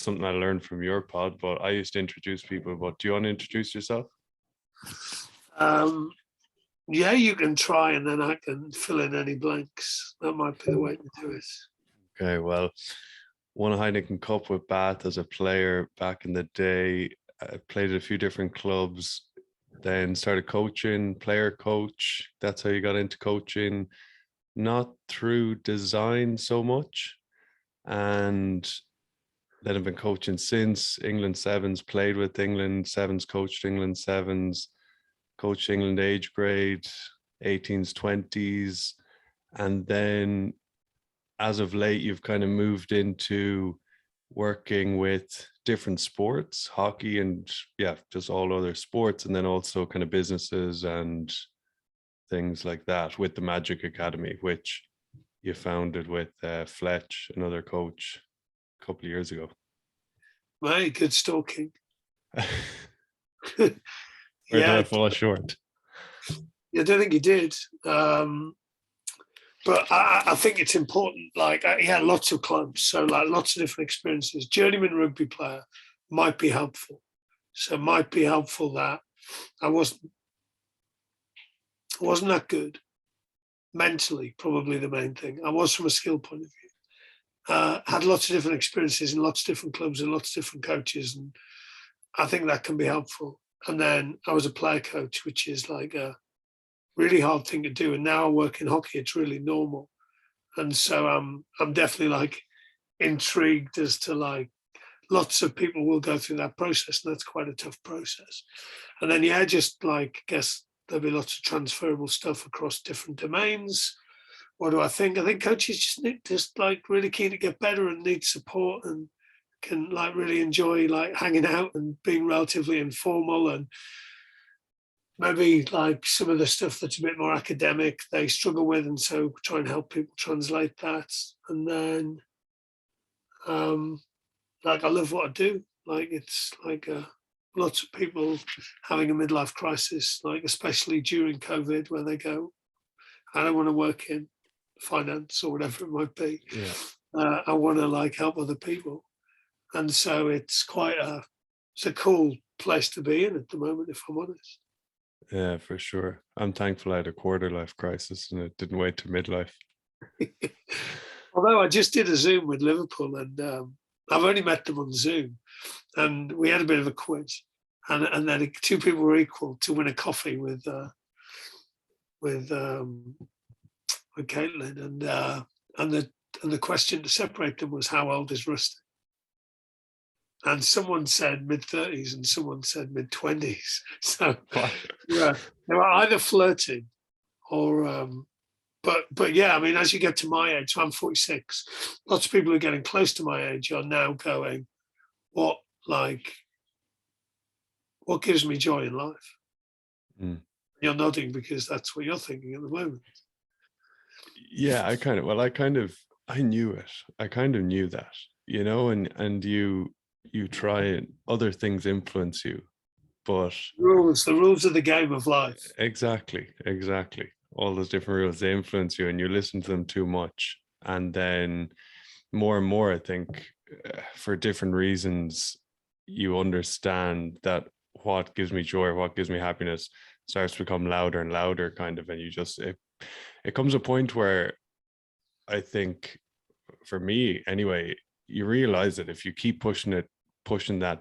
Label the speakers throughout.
Speaker 1: something I learned from your pod, but I used to introduce people. But do you want to introduce yourself?
Speaker 2: Yeah, you can try, and then I can fill in any blanks. That might be the way to do it.
Speaker 1: Okay, well, won a Heineken Cup with Bath as a player back in the day. I played at a few different clubs, then started coaching, player coach. That's how you got into coaching, not through design so much. And then I've been coaching since. England Sevens, played with England Sevens, coached England Sevens, coached England age grade, 18s, 20s. And then as of late, you've kind of moved into working with different sports, hockey and just all other sports, and then also kind of businesses and things like that with the Magic Academy, which you founded with Fletch, another coach, a couple of years ago.
Speaker 2: Very good stalking.
Speaker 1: Or did I fall short?
Speaker 2: I don't think you did. But I think it's important. Like, he had lots of clubs, so like lots of different experiences. Journeyman rugby player might be helpful. So it might be helpful that I wasn't that good mentally. Probably the main thing. I was from a skill point of view. Had lots of different experiences in lots of different clubs and lots of different coaches, and I think that can be helpful. And then I was a player coach, which is like a really hard thing to do. And now I work in hockey, it's really normal. And so I'm definitely like intrigued as to like lots of people will go through that process, and that's quite a tough process. And then just like I guess there'll be lots of transferable stuff across different domains. What do I think? I think coaches just like really keen to get better and need support and can like really enjoy like hanging out and being relatively informal, and maybe like some of the stuff that's a bit more academic they struggle with, and so try and help people translate that. And then like I love what I do. Like it's like lots of people having a midlife crisis, like especially during COVID, where they go, I don't want to work in finance or whatever it might be.
Speaker 1: Yeah.
Speaker 2: I want to like help other people. And so it's a cool place to be in at the moment, if I'm honest.
Speaker 1: Yeah, for sure. I'm thankful I had a quarter life crisis and it didn't wait to midlife.
Speaker 2: Although I just did a Zoom with Liverpool, and I've only met them on Zoom, and we had a bit of a quiz, and then two people were equal to win a coffee with Caitlin, and the question to separate them was, how old is Rusty? And someone said mid-30s and someone said mid-20s. So yeah, they were either flirting or, but yeah, I mean, as you get to my age, so I'm 46, lots of people who are getting close to my age are now going, what gives me joy in life?
Speaker 1: Mm.
Speaker 2: You're nodding because that's what you're thinking at the moment.
Speaker 1: Yeah, I knew it. I kind of knew that, and you try and other things influence you, but
Speaker 2: the rules of the game of life.
Speaker 1: Exactly. All those different rules, they influence you and you listen to them too much. And then more and more, I think, for different reasons, you understand that what gives me joy, what gives me happiness starts to become louder and louder kind of, and it comes a point where I think, for me anyway, you realize that if you keep pushing that,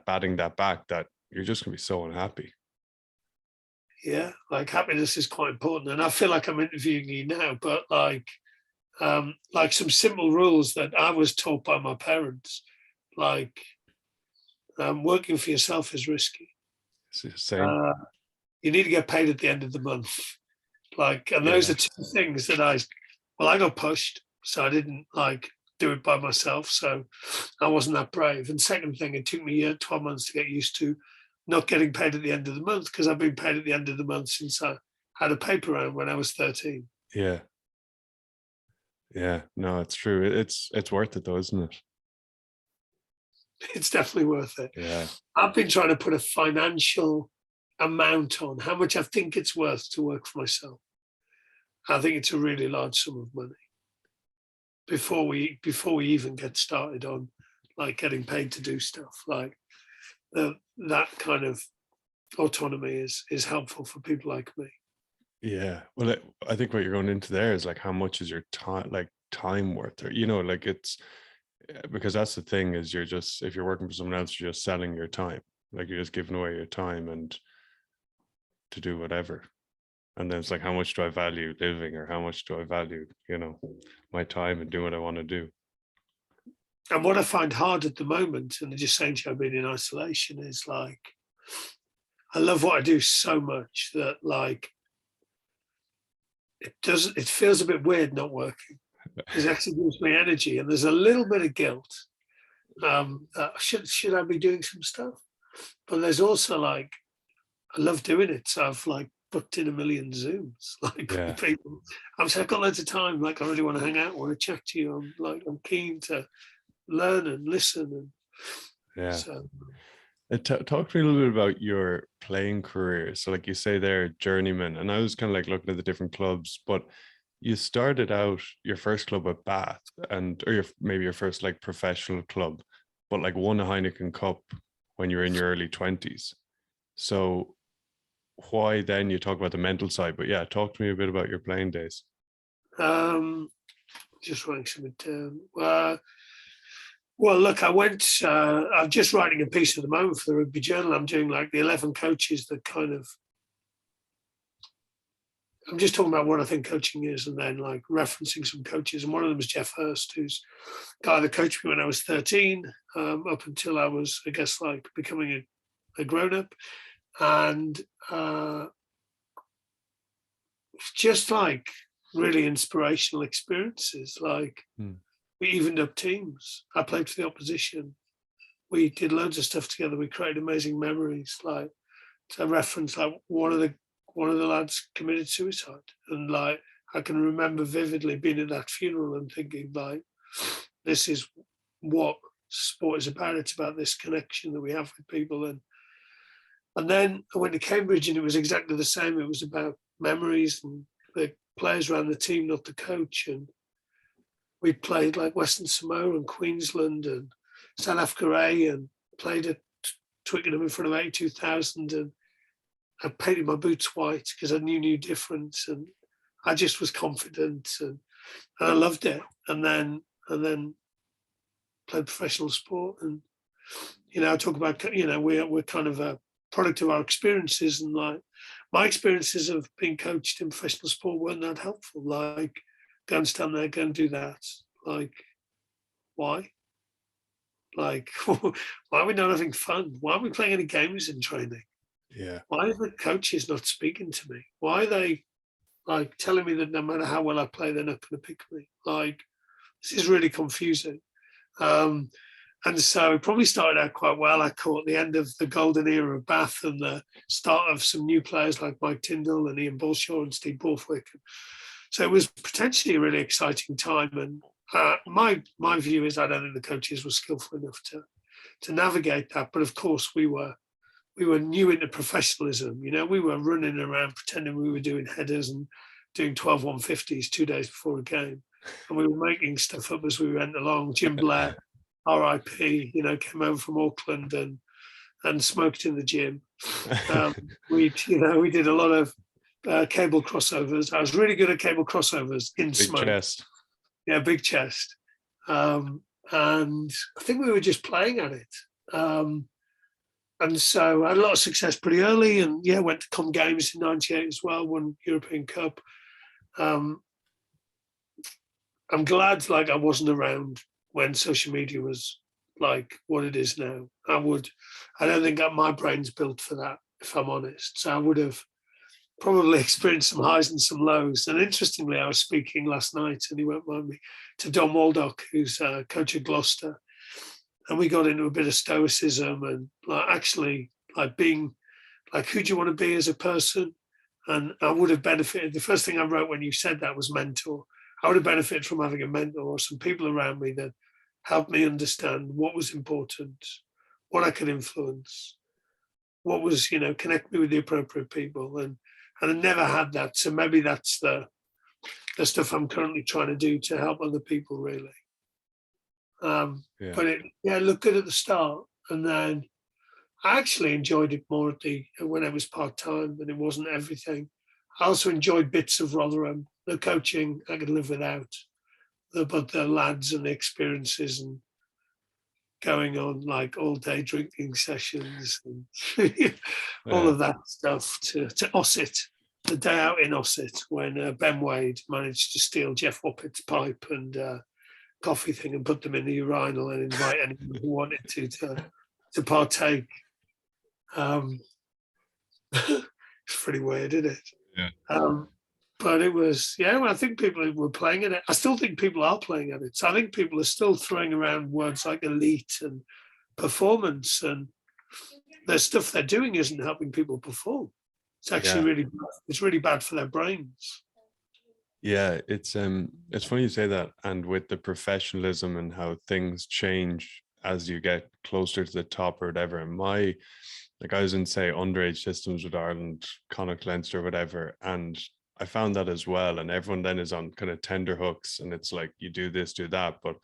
Speaker 1: batting that back, that you're just gonna be so unhappy.
Speaker 2: Yeah, like happiness is quite important, and I feel like I'm interviewing you now, but like some simple rules that I was taught by my parents, like working for yourself is risky.
Speaker 1: It's the same.
Speaker 2: You need to get paid at the end of the month, and those are two things that I got pushed, so I didn't do it by myself, so I wasn't that brave. And second thing, it took me 12 months to get used to not getting paid at the end of the month, because I've been paid at the end of the month since I had a paper round when I was 13.
Speaker 1: Yeah, no, it's true. It's worth it though, isn't it?
Speaker 2: It's definitely worth it.
Speaker 1: Yeah,
Speaker 2: I've been trying to put a financial amount on how much I think it's worth to work for myself. I think it's a really large sum of money before we even get started on like getting paid to do stuff. Like that kind of autonomy is helpful for people like me.
Speaker 1: Yeah. Well, I think what you're going into there is like, how much is your time worth? Or, like it's because that's the thing is you're just, if you're working for someone else, you're just selling your time. Like you're just giving away your time and to do whatever. And then it's like, how much do I value living, or how much do I value, my time and do what I want to do?
Speaker 2: And what I find hard at the moment, and just saying to you, I've been in isolation, is like, I love what I do so much that like, it feels a bit weird not working, because it actually gives me energy. And there's a little bit of guilt. Should I be doing some stuff? But there's also like, I love doing it. So I've like booked in a million Zooms, like
Speaker 1: Yeah.
Speaker 2: with people. I've got loads of time. Like I really want to hang out, want to chat to you. I'm keen to learn and listen. And
Speaker 1: Yeah.
Speaker 2: so,
Speaker 1: Talk to me a little bit about your playing career. So like you say there, journeyman, and I was kind of like looking at the different clubs, but you started out your first club at Bath, or maybe your first like professional club, but like won a Heineken Cup when you were in your early 20s. So why then, you talk about the mental side, but yeah, talk to me a bit about your playing days.
Speaker 2: just writing something down. Well, look, I'm just writing a piece at the moment for the Rugby Journal. I'm doing like the 11 coaches that kind of, I'm just talking about what I think coaching is, and then like referencing some coaches. And one of them is Jeff Hurst, who's a guy that coached me when I was 13, up until I was, I guess, like becoming a grown-up. And just like really inspirational experiences. Like we evened up teams. I played for the opposition. We did loads of stuff together. We created amazing memories. Like to reference, like one of the lads committed suicide, and like I can remember vividly being at that funeral and thinking, like, this is what sport is about. It's about this connection that we have with people. And then I went to Cambridge, and it was exactly the same. It was about memories, and the players ran the team, not the coach. And we played like Western Samoa and Queensland and South Africa A, and played at Twickenham in front of 82,000. And I painted my boots white because I knew difference, and I just was confident, and I loved it. And then played professional sport, and I talk about we're kind of a product of our experiences, and like my experiences of being coached in professional sport weren't that helpful. Like, go and stand there, go and do that. Like, why? Like, why are we not having fun? Why are we playing any games in training?
Speaker 1: Yeah.
Speaker 2: Why are the coaches not speaking to me? Why are they like telling me that no matter how well I play, they're not going to pick me? Like, this is really confusing. And so it probably started out quite well. I caught the end of the golden era of Bath and the start of some new players like Mike Tyndall and Ian Bolshaw and Steve Borthwick. So it was potentially a really exciting time. And my view is I don't think the coaches were skillful enough to navigate that. But of course, we were new into professionalism. We were running around pretending we were doing headers and doing 12 150s 2 days before a game. And we were making stuff up as we went along. Jim Blair, RIP, came over from Auckland and smoked in the gym. We did a lot of cable crossovers. I was really good at cable crossovers in
Speaker 1: Big
Speaker 2: smoke.
Speaker 1: chest.
Speaker 2: Yeah, big chest. And I think we were just playing at it. And so I had a lot of success pretty early, and went to Com Games in '98 as well, won European Cup. I'm glad like I wasn't around when social media was like what it is now. I don't think that my brain's built for that, if I'm honest. So I would have probably experienced some highs and some lows. And interestingly, I was speaking last night, and he won't mind me, to Don Waldock, who's coach of Gloucester. And we got into a bit of stoicism and like actually like being like, who do you want to be as a person? And I would have benefited. The first thing I wrote when you said that was mentor. I would have benefited from having a mentor or some people around me that helped me understand what was important, what I could influence, what was, connect me with the appropriate people. And I never had that. So maybe that's the stuff I'm currently trying to do to help other people, really. But it looked good at the start, and then I actually enjoyed it more when it was part-time and it wasn't everything. I also enjoyed bits of Rotherham. The coaching I could live without, but the lads and the experiences and going on like all day drinking sessions and all of that stuff to Ossett, the day out in Ossett when Ben Wade managed to steal Jeff Wappett's pipe and coffee thing and put them in the urinal and invite anyone who wanted to partake. It's pretty weird, isn't it?
Speaker 1: Yeah.
Speaker 2: But it was, I think people were playing at it. I still think people are playing at it. So I think people are still throwing around words like elite and performance, and the stuff they're doing isn't helping people perform. It's actually really bad for their brains.
Speaker 1: Yeah, it's funny you say that, and with the professionalism and how things change as you get closer to the top or whatever. I was in, say, underage systems with Ireland, Connacht, Leinster, whatever, and I found that as well. And everyone then is on kind of tender hooks, and it's like you do this, do that. But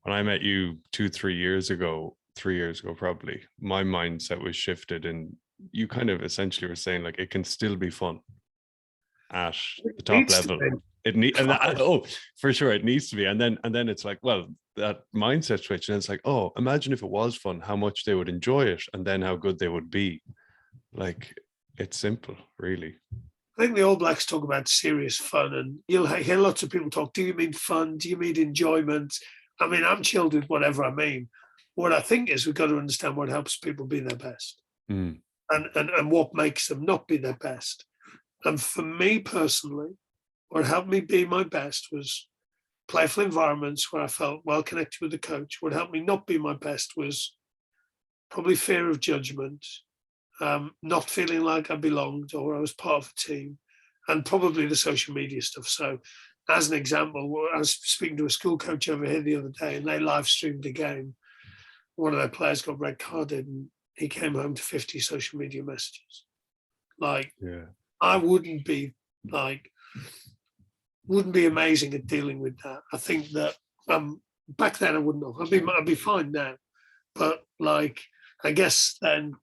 Speaker 1: when I met you 3 years ago probably, my mindset was shifted, and you kind of essentially were saying like it can still be fun at the top level. For sure it needs to be. And then it's like, well, that mindset switch, and it's like, oh, imagine if it was fun, how much they would enjoy it, and then how good they would be. Like, it's simple, really.
Speaker 2: I think the All Blacks talk about serious fun, and you'll hear lots of people talk, do you mean fun? Do you mean enjoyment? I mean, I'm chilled with whatever I mean. What I think is we've got to understand what helps people be their best and what makes them not be their best. And for me personally, what helped me be my best was playful environments where I felt well connected with the coach. What helped me not be my best was probably fear of judgment, not feeling like I belonged or I was part of a team, and probably the social media stuff. So as an example, I was speaking to a school coach over here the other day, and they live streamed a game. One of their players got red carded, and he came home to 50 social media messages. I wouldn't be amazing at dealing with that. I think that back then I wouldn't have. I'd be fine now. But I guess then,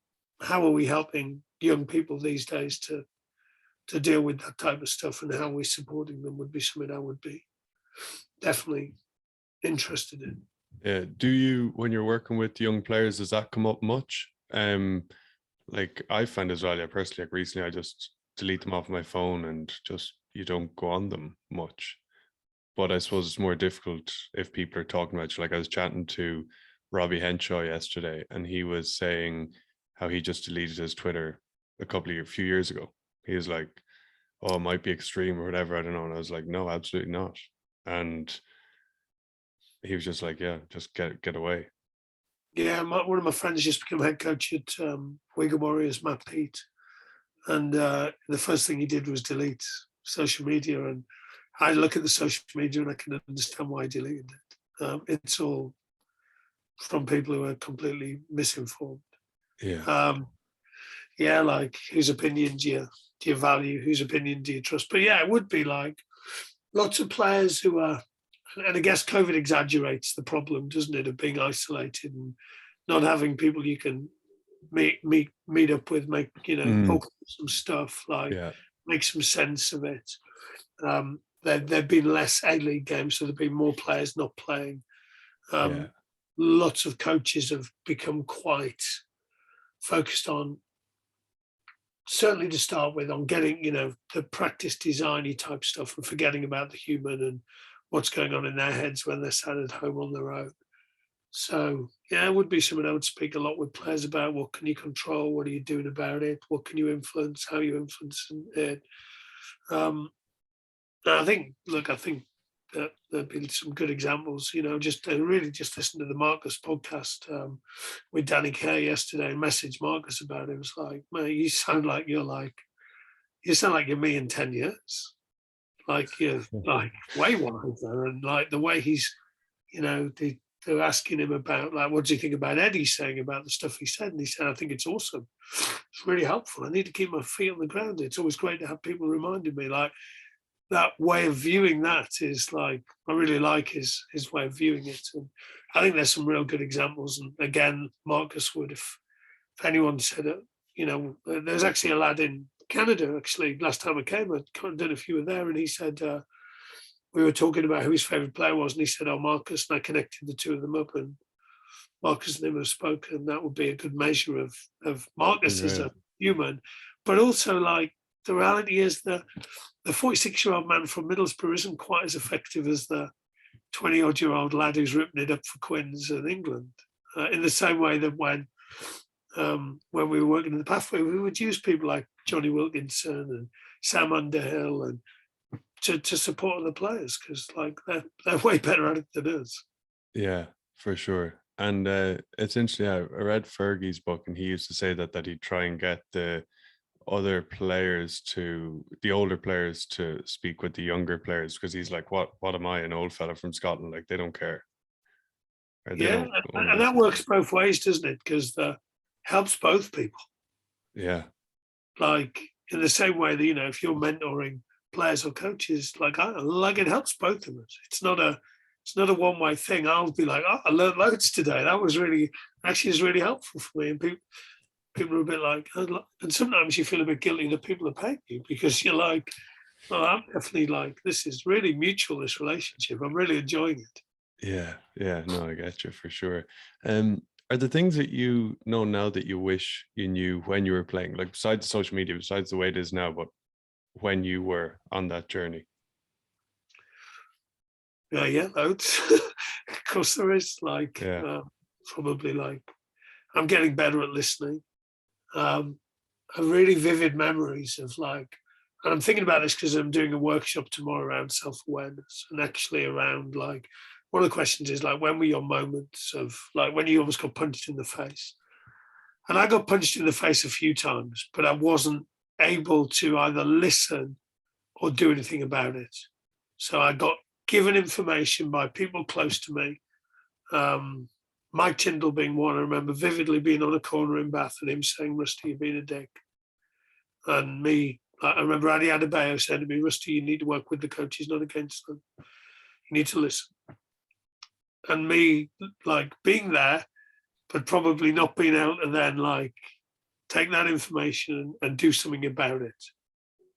Speaker 2: how are we helping young people these days to deal with that type of stuff, and how we're supporting them would be something I would be definitely interested in.
Speaker 1: Yeah. Do you, when you're working with young players, does that come up much? Like I find as well, personally, recently I just delete them off my phone and just, you don't go on them much. But I suppose it's more difficult if people are talking about you. Like I was chatting to Robbie Henshaw yesterday, and he was saying how he just deleted his Twitter a few years ago. He was like, oh, it might be extreme or whatever, I don't know. And I was like, no, absolutely not. And he was just like, yeah, just get away.
Speaker 2: Yeah, one of my friends just became head coach at Wigan Warriors, Matt Pete. And the first thing he did was delete social media. And I look at the social media and I can understand why he deleted it. It's all from people who are completely misinformed.
Speaker 1: Yeah.
Speaker 2: Like whose opinion do you value? Whose opinion do you trust? But yeah, it would be like lots of players who are, and I guess COVID exaggerates the problem, doesn't it, of being isolated and not having people you can meet up with, talk some stuff, make some sense of it. There've been less A-League games, so there've been more players not playing. Lots of coaches have become quite focused on, certainly to start with, on getting, the practice designy type stuff and forgetting about the human and what's going on in their heads when they're sat at home on their own. So, it would be something I would speak a lot with players about. What can you control? What are you doing about it? What can you influence? How are you influencing it? I think that there've been some good examples, just listen to the Marcus podcast with Danny Kay yesterday and message Marcus about it. It was like, man, you sound like you're me in 10 years. Like you're like way wiser, and like the way he's, they're asking him about what does he think about Eddie saying about the stuff he said, and he said, I think it's awesome. It's really helpful. I need to keep my feet on the ground. It's always great to have people reminding me, like, that way of viewing that is like, I really like his way of viewing it. And I think there's some real good examples. And again, Marcus would, if anyone said it, you know, there's actually a lad in Canada, actually, last time I came, I don't know if you were there, and he said, we were talking about who his favourite player was, and he said, oh, Marcus, and I connected the two of them up, and Marcus and him have spoken. That would be a good measure of Marcus as a human, but also like the reality is that the 46-year-old man from Middlesbrough isn't quite as effective as the 20-odd-year-old lad who's ripping it up for Quins in England. In the same way that when we were working in the pathway, we would use people like Johnny Wilkinson and Sam Underhill and to support the players, because like they're way better at it than us.
Speaker 1: Yeah, for sure. And it's interesting. I read Fergie's book, and he used to say that he'd try and get the older players to speak with the younger players, because he's like, what am I, an old fella from Scotland? Like, they don't care.
Speaker 2: Yeah, and that works both ways, doesn't it? Because helps both people.
Speaker 1: Yeah.
Speaker 2: Like in the same way that, you know, if you're mentoring players or coaches, like it helps both of us. It's not a one-way thing. I'll be like, oh, I learned loads today. That was really helpful for me. And people are a bit like, and sometimes you feel a bit guilty that people are paying you, because you're like, oh, I'm definitely like, this is really mutual, this relationship. I'm really enjoying it.
Speaker 1: Yeah, no, I get you for sure. Are there things that you know now that you wish you knew when you were playing, like besides social media, besides the way it is now, but when you were on that journey?
Speaker 2: Yeah, loads. Of course there is. Like, probably like, I'm getting better at listening. I have really vivid memories of like, and I'm thinking about this because I'm doing a workshop tomorrow around self-awareness, and actually around like, one of the questions is like, when were your moments of like when you almost got punched in the face? And I got punched in the face a few times, but I wasn't able to either listen or do anything about it. So I got given information by people close to me. Mike Tyndall being one. I remember vividly being on a corner in Bath and him saying, Rusty, you've been a dick. And me, I remember Adi Adebayo said to me, Rusty, you need to work with the coaches, not against them. You need to listen. And me, like, being there, but probably not being able to then, like, take that information and do something about it.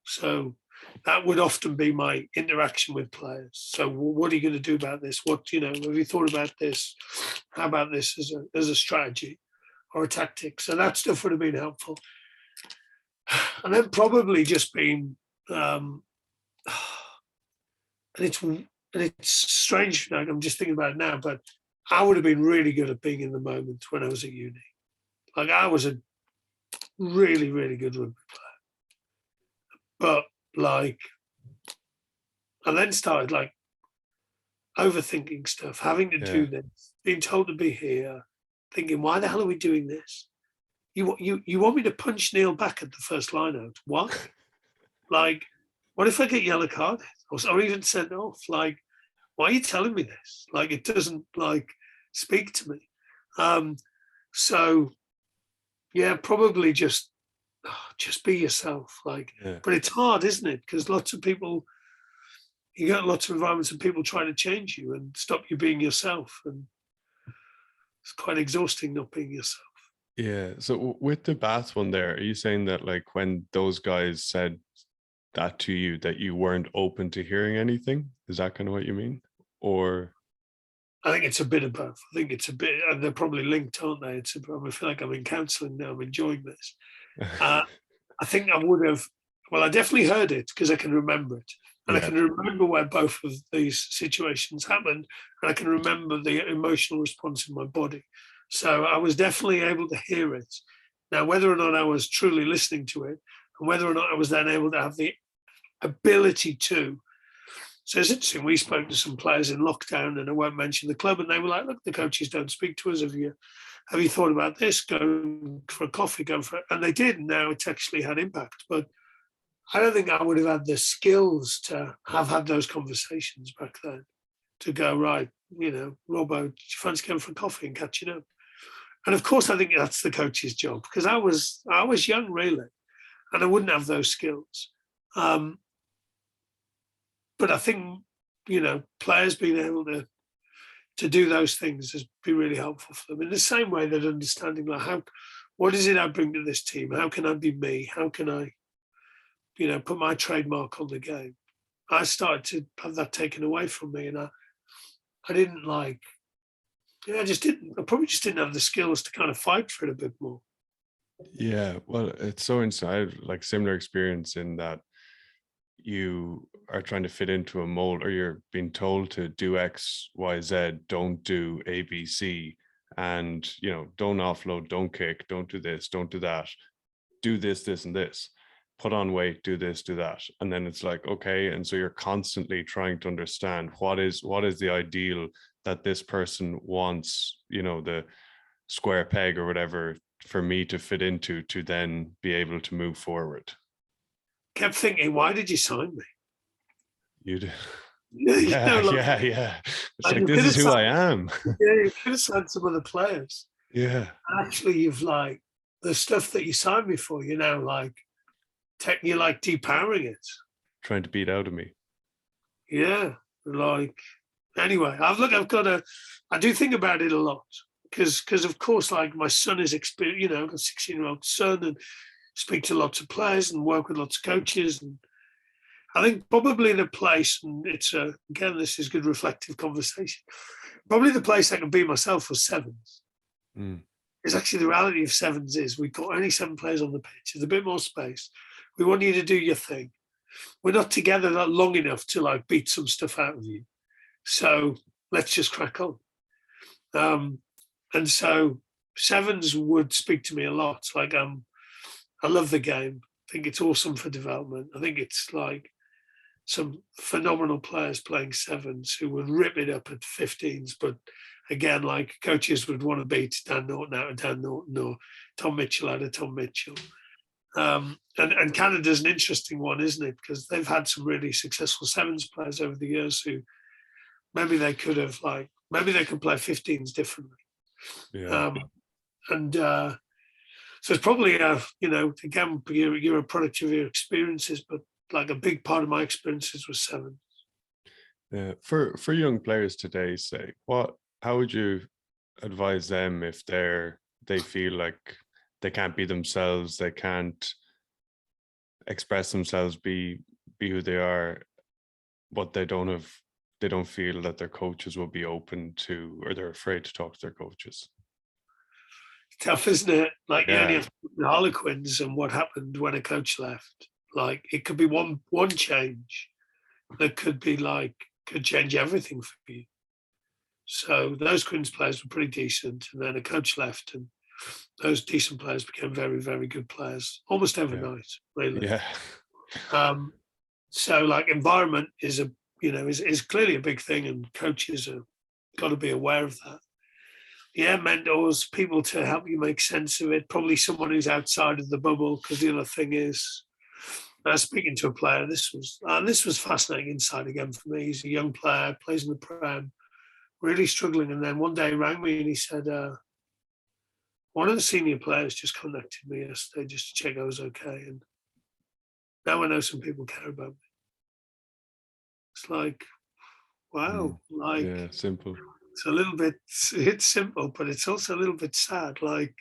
Speaker 2: So that would often be my interaction with players. So what are you going to do about this? What, you know, have you thought about this? How about this as a strategy or a tactic? So that stuff would have been helpful. And then probably just been, and it's strange, like, I'm just thinking about it now, but I would have been really good at being in the moment when I was at uni. Like, I was a really, really good rugby player. But like, I then started like overthinking stuff, having to do this, being told to be here, thinking, why the hell are we doing this? You want me to punch Neil back at the first line out? What? Like, what if I get yellow carded or even sent off? Like, why are you telling me this? Like, it doesn't like speak to me. So yeah, probably just be yourself. Like, but it's hard, isn't it? Because lots of people, you get lots of environments and people trying to change you and stop you being yourself, and it's quite exhausting not being yourself.
Speaker 1: Yeah. So with the Bath one there, are you saying that like when those guys said that to you, that you weren't open to hearing anything? Is that kind of what you mean? Or
Speaker 2: I think it's a bit of both. I think it's a bit, and they're probably linked, aren't they? I feel like I'm in counselling now. I'm enjoying this. I think I would have, well, I definitely heard it because I can remember it. And I can remember where both of these situations happened. And I can remember the emotional response in my body. So I was definitely able to hear it. Now, whether or not I was truly listening to it, and whether or not I was then able to have the ability to. So it's interesting. We spoke to some players in lockdown, and I won't mention the club, and they were like, look, the coaches don't speak to us. Have you thought about this? Go for a coffee, and they did. And now it's actually had impact. But I don't think I would have had the skills to have had those conversations back then, to go, right, you know, Robbo, do you fancy going for a coffee and catching up? And of course, I think that's the coach's job, because I was young, really, and I wouldn't have those skills. but I think, players being able to do those things has been really helpful for them. In the same way that understanding like what is it I bring to this team? How can I be me? How can I, put my trademark on the game? I started to have that taken away from me, and I didn't like. I probably just didn't have the skills to kind of fight for it a bit more.
Speaker 1: Yeah, well, it's so inside, like similar experience in that you are trying to fit into a mold, or you're being told to do X, Y, Z, don't do A, B, C, and don't offload, don't kick, don't do this, don't do that, do this, this, and this, put on weight, do this, do that. And then it's like, okay, and so you're constantly trying to understand what is the ideal that this person wants, the square peg or whatever, for me to fit into, to then be able to move forward.
Speaker 2: Kept thinking, why did you sign me?
Speaker 1: You do.
Speaker 2: Yeah,
Speaker 1: Yeah. It's like, this is who I am.
Speaker 2: Yeah, you could have signed some other players.
Speaker 1: Yeah.
Speaker 2: Actually, you've like the stuff that you signed me for, you're now like you're like depowering it.
Speaker 1: Trying to beat out of me.
Speaker 2: Yeah. Like anyway, I do think about it a lot. Because of course, like my son is experienced, I've got a 16-year-old son, and speak to lots of players and work with lots of coaches. And I think probably the place, and it's again, this is good reflective conversation. Probably the place I can be myself was sevens. It's actually the reality of sevens is we've got only 7 players on the pitch. There's a bit more space. We want you to do your thing. We're not together that long enough to like beat some stuff out of you. So let's just crack on. And so sevens would speak to me a lot. Like I love the game. I think it's awesome for development. I think it's like some phenomenal players playing sevens who would rip it up at 15s. But again, like coaches would want to beat Dan Norton out of Dan Norton, or Tom Mitchell out of Tom Mitchell. And Canada's an interesting one, isn't it? Because they've had some really successful sevens players over the years who maybe they could have maybe they could play 15s differently.
Speaker 1: Yeah.
Speaker 2: So it's probably again, you're a product of your experiences, but like a big part of my experiences was sevens.
Speaker 1: Yeah. For young players today, say, how would you advise them if they feel like they can't be themselves, they can't express themselves, be who they are, but they don't feel that their coaches will be open to, or they're afraid to talk to their coaches?
Speaker 2: Tough, isn't it? Like you only
Speaker 1: Yeah.
Speaker 2: have to look at the Harlequins and what happened when a coach left. Like it could be one change that could change everything for you. So those Quins players were pretty decent, and then a coach left, and those decent players became very, very good players almost overnight, really.
Speaker 1: Yeah.
Speaker 2: So like environment is is clearly a big thing, and coaches have got to be aware of that. Yeah, mentors, people to help you make sense of it. Probably someone who's outside of the bubble, because the other thing is, speaking to a player, this was fascinating insight again for me. He's a young player, plays in the Prem, really struggling, and then one day he rang me and he said, one of the senior players just contacted me yesterday just to check I was okay, and now I know some people care about me. It's like, wow,
Speaker 1: simple.
Speaker 2: It's a little bit, it's simple, but it's also a little bit sad. Like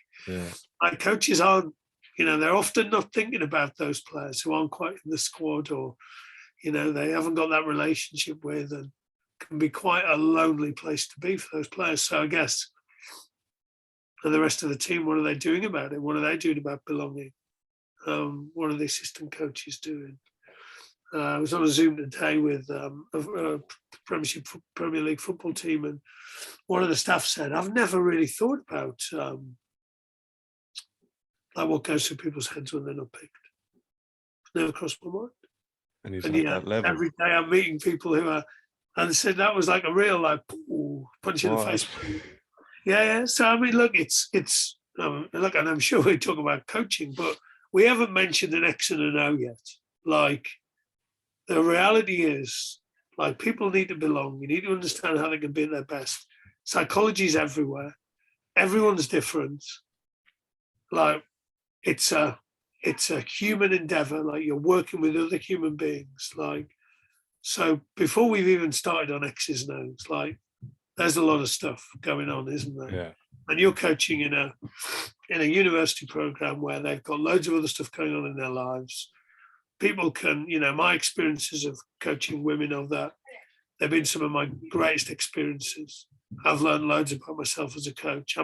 Speaker 2: coaches aren't, they're often not thinking about those players who aren't quite in the squad, or, they haven't got that relationship with, and can be quite a lonely place to be for those players. So I guess, and the rest of the team, what are they doing about it? What are they doing about belonging? What are the assistant coaches doing? I was on a Zoom today with a Premier League football team, and one of the staff said, "I've never really thought about like what goes through people's heads when they're not picked. It's never crossed my mind."
Speaker 1: And he's at that level.
Speaker 2: Every day I'm meeting people who are, and said that was like a real punch in the face. Yeah. So I mean, look, it's look, and I'm sure we talk about coaching, but we haven't mentioned an X and an O yet. Like, the reality is, like, people need to belong. You need to understand how they can be at their best. Psychology is everywhere. Everyone's different. Like, it's a human endeavor. Like, you're working with other human beings. Like, So before we've even started on X's and O's, like there's a lot of stuff going on, isn't there?
Speaker 1: Yeah.
Speaker 2: And you're coaching in a university program where they've got loads of other stuff going on in their lives. People can, my experiences of coaching women of that, they've been some of my greatest experiences. I've learned loads about myself as a coach.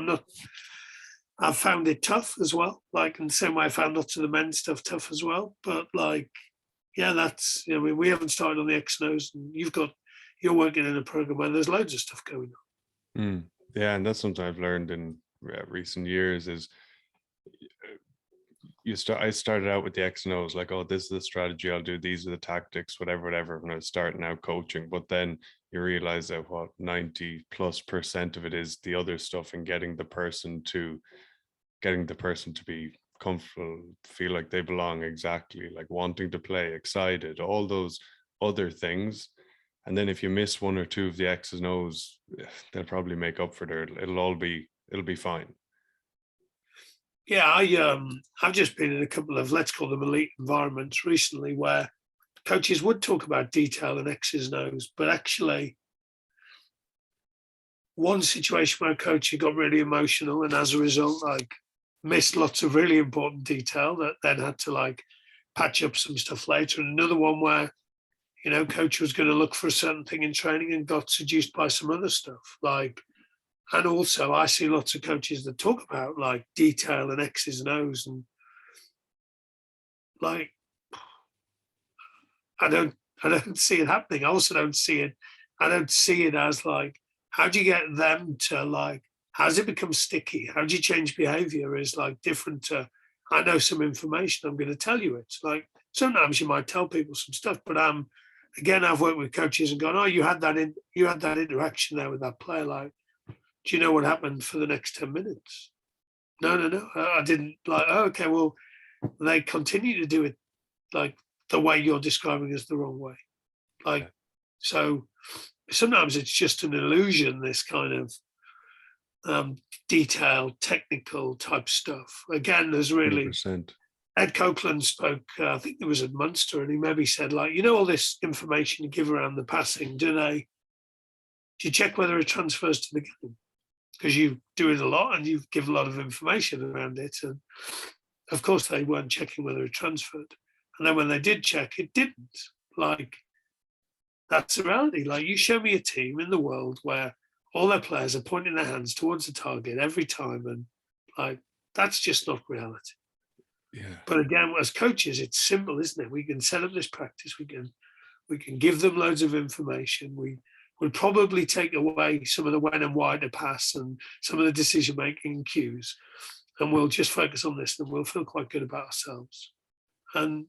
Speaker 2: I've found it tough as well. Like in the same way I found lots of the men's stuff tough as well. But like, yeah, that's, we haven't started on the X and O's, and you're working in a program where there's loads of stuff going on.
Speaker 1: Yeah, and that's something I've learned in recent years is I started out with the X and O's, like, oh, this is the strategy I'll do, these are the tactics, whatever, when I was starting out coaching. But then you realize that 90+% of it is the other stuff, and getting the person to be comfortable, feel like they belong, exactly, like wanting to play, excited, all those other things. And then if you miss one or two of the X's and O's, they'll probably make up for it. It'll be fine.
Speaker 2: Yeah, I've just been in a couple of, let's call them elite environments recently, where coaches would talk about detail and X's and O's, but actually one situation where a coach got really emotional and as a result, like missed lots of really important detail that then had to like patch up some stuff later. And another one where, coach was going to look for a certain thing in training and got seduced by some other stuff. Like, and also I see lots of coaches that talk about like detail and X's and O's, and like, I don't see it happening. I also don't see it as like, how do you get them to like, how does it become sticky? How do you change behavior is like different to, I know some information, I'm going to tell you it. Like sometimes you might tell people some stuff, but again, I've worked with coaches and gone, oh, you had that interaction there with that player. Like, do you know what happened for the next 10 minutes? No, I didn't. Like, oh, okay, well, they continue to do it like the way you're describing is the wrong way. Like, so sometimes it's just an illusion, this kind of detailed, technical type stuff. Again, there's really
Speaker 1: 100%.
Speaker 2: Ed Copeland spoke, I think it was at Munster, and he maybe said, like, all this information you give around the passing, do you check whether it transfers to the game? Because you do it a lot and you give a lot of information around it. And of course, they weren't checking whether it transferred. And then when they did check, it didn't. Like, that's the reality. Like, you show me a team in the world where all their players are pointing their hands towards the target every time. And like, that's just not reality.
Speaker 1: Yeah.
Speaker 2: But again, as coaches, it's simple, isn't it? We can set up this practice. We can give them loads of information. We would probably take away some of the when and why to pass and some of the decision-making cues. And we'll just focus on this and we'll feel quite good about ourselves. And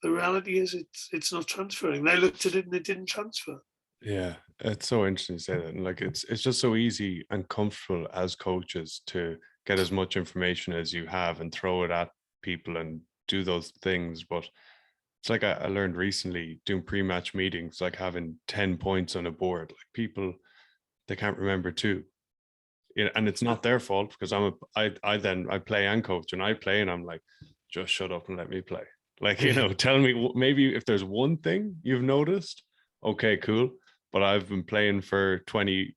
Speaker 2: the reality is it's not transferring. They looked at it and it didn't transfer.
Speaker 1: Yeah, it's so interesting to say that. And like, it's just so easy and comfortable as coaches to get as much information as you have and throw it at people and do those things. But it's like I learned recently doing pre-match meetings, like having 10 points on a board, like people, they can't remember two. And it's not their fault, because I play and coach, and I play and I'm like, just shut up and let me play. Like, tell me maybe if there's one thing you've noticed, okay, cool. But I've been playing for 20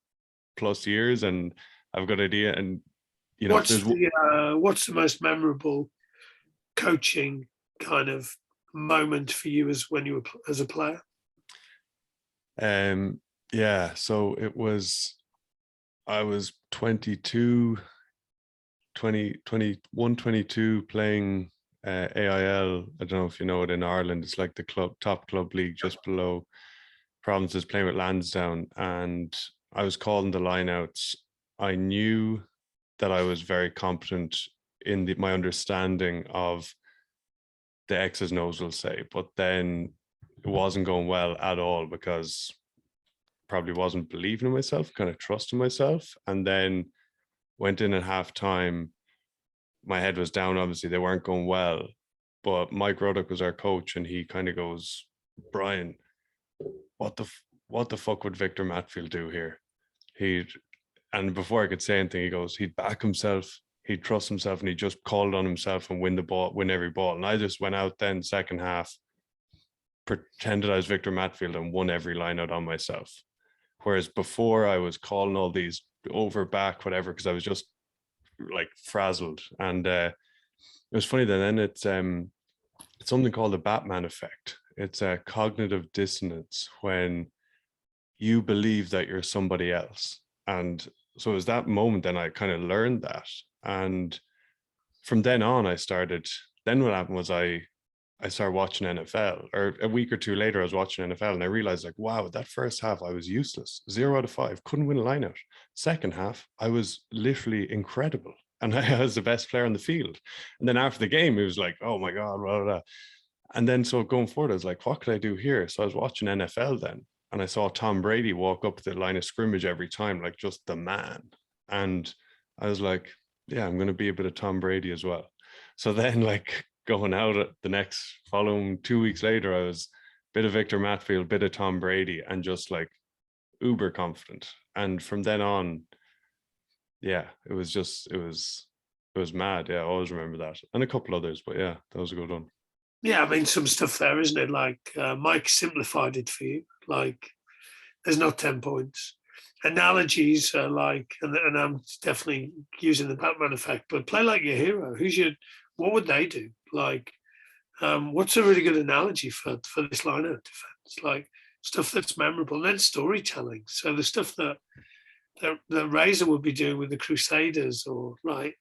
Speaker 1: plus years and I've got an idea. And
Speaker 2: what's the most memorable coaching kind of moment for you as when you were as a player?
Speaker 1: Yeah, so I was 22, 21, 22 playing AIL. I don't know if you know it in Ireland. It's like the top club league just below provinces, playing with Lansdowne, and I was calling the lineouts. I knew that I was very competent in my understanding of the X's and O's, will say, but then it wasn't going well at all, because probably wasn't believing in myself, kind of trusting myself. And then went in at halftime. My head was down, obviously they weren't going well, but Mike Ruddock was our coach, and he kind of goes, Brian, what the fuck would Victor Matfield do here? And before I could say anything, he goes, he'd back himself, he'd trust himself, and he just called on himself and win every ball. And I just went out then second half, pretended I was Victor Matfield and won every line out on myself. Whereas before I was calling all these over, back, whatever, because I was just like frazzled. And it was funny that then it's something called the Batman effect. It's a cognitive dissonance when you believe that you're somebody else. And so it was that moment then I kind of learned that. And from then on, then what happened was I started watching NFL, or a week or two later, I was watching NFL and I realized, like, wow, that first half, I was useless. 0 out of 5, couldn't win a lineout. Second half, I was literally incredible. And I was the best player on the field. And then after the game, it was like, oh my God, blah, blah, blah. And then so going forward, I was like, what could I do here? So I was watching NFL then, and I saw Tom Brady walk up the line of scrimmage every time, like just the man. And I was like, yeah, I'm going to be a bit of Tom Brady as well. So then, like, going out at the next following 2 weeks later, I was a bit of Victor Matfield, a bit of Tom Brady, and just like uber confident. And from then on, yeah, it was mad. Yeah, I always remember that. And a couple others, but yeah, that was a good one.
Speaker 2: Yeah, I mean, some stuff there, isn't it? Like Mike simplified it for you. Like, there's not 10 points. Analogies are like, and I'm definitely using the Batman effect, but play like your hero. What would they do? Like, what's a really good analogy for this line of defense? Like stuff that's memorable, and then storytelling. So the stuff that the Razor would be doing with the Crusaders, or like,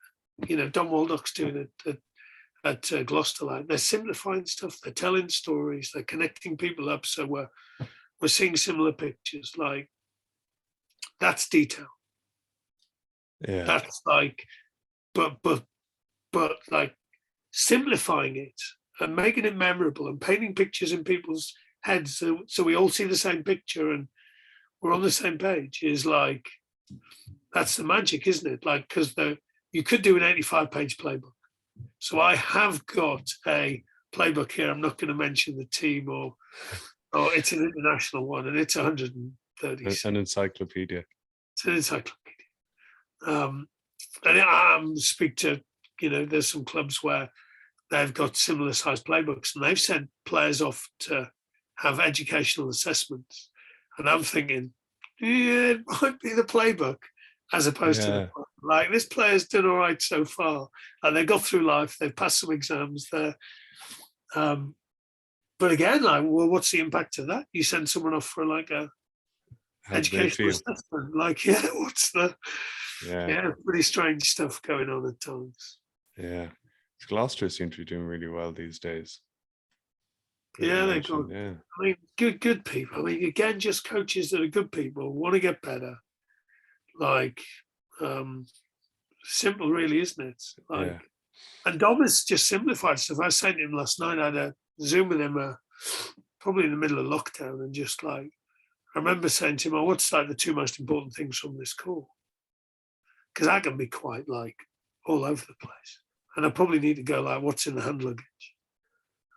Speaker 2: Don Waldock's doing it at Gloucester. Like, they're simplifying stuff. They're telling stories. They're connecting people up. So we're seeing similar pictures. Like, that's detail.
Speaker 1: Yeah,
Speaker 2: That's like, but like simplifying it and making it memorable and painting pictures in people's heads so we all see the same picture and we're on the same page is like, that's the magic, isn't it? Like, because you could do an 85-page playbook. So I have got a playbook here. I'm not going to mention the team or it's an international one, and it's 130.
Speaker 1: an encyclopedia.
Speaker 2: It's an encyclopedia. And I speak to, there's some clubs where they've got similar sized playbooks, and they've sent players off to have educational assessments. And I'm thinking, yeah, it might be the playbook as opposed to like, this player's done all right so far, and they got through life, they've passed some exams there. But again, like, well, what's the impact of that? You send someone off for like a educational assessment. Like, yeah, what's the pretty strange stuff going on at times.
Speaker 1: Yeah. Gloucester seem to be doing really well these days.
Speaker 2: Yeah, they're good. Yeah. I mean, good people. I mean, again, just coaches that are good people, want to get better. Like, simple, really, isn't it? Like, and Dom has just simplified stuff. I was saying to him last night, I had a Zoom with him, probably in the middle of lockdown, and just like, I remember saying to him, "Oh, what's like the 2 most important things from this call?" Because I can be quite like all over the place, and I probably need to go like, "What's in the hand luggage?"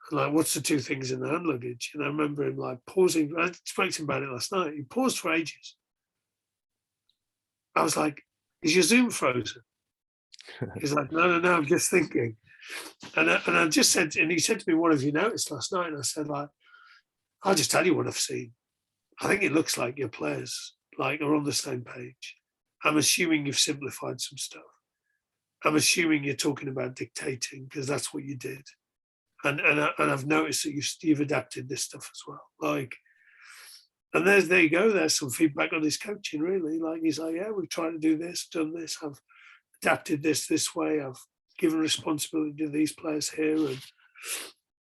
Speaker 2: And like, "What's the 2 things in the hand luggage?" And I remember him like pausing. I spoke to him about it last night. He paused for ages. I was like, "Is your Zoom frozen?" He's like, no, I'm just thinking. And I just said, and he said to me, "What have you noticed last night?" And I said, like, "I'll just tell you what I've seen. I think it looks like your players like are on the same page. I'm assuming you've simplified some stuff. I'm assuming you're talking about dictating because that's what you did. And I've noticed that you've adapted this stuff as well. Like, and there you go. There's some feedback on his coaching, really. Like, he's like, yeah, we've tried to do this, done this. I've adapted this way. I've given responsibility to these players here,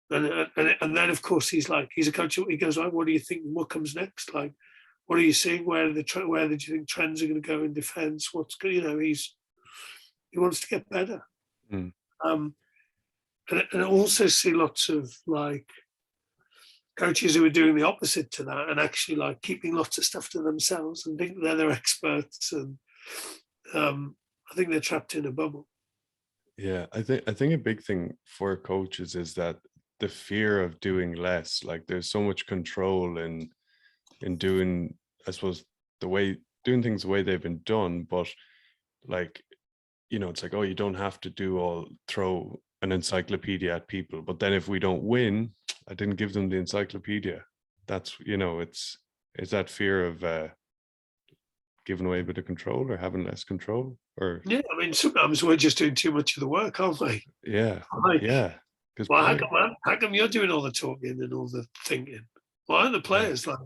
Speaker 2: and then of course he's a coach. He goes, like, what do you think? What comes next? Like, what are you seeing? Where do you think trends are going to go in defence? What's good? He wants to get better. And I also see lots of like coaches who are doing the opposite to that and actually like keeping lots of stuff to themselves and think they're experts, and I think they're trapped in a bubble.
Speaker 1: Yeah, I think a big thing for coaches is that the fear of doing less. Like, there's so much control in doing, I suppose, doing things the way they've been done, but like, it's like, oh, you don't have to throw an encyclopedia at people. But then if we don't win, I didn't give them the encyclopedia. That's, it's that fear of giving away a bit of control or having less control, or
Speaker 2: Yeah, I mean, sometimes we're just doing too much of the work, aren't we?
Speaker 1: yeah,
Speaker 2: Like,
Speaker 1: yeah. Because
Speaker 2: well, how come you're doing all the talking and all the thinking? Why aren't the players like?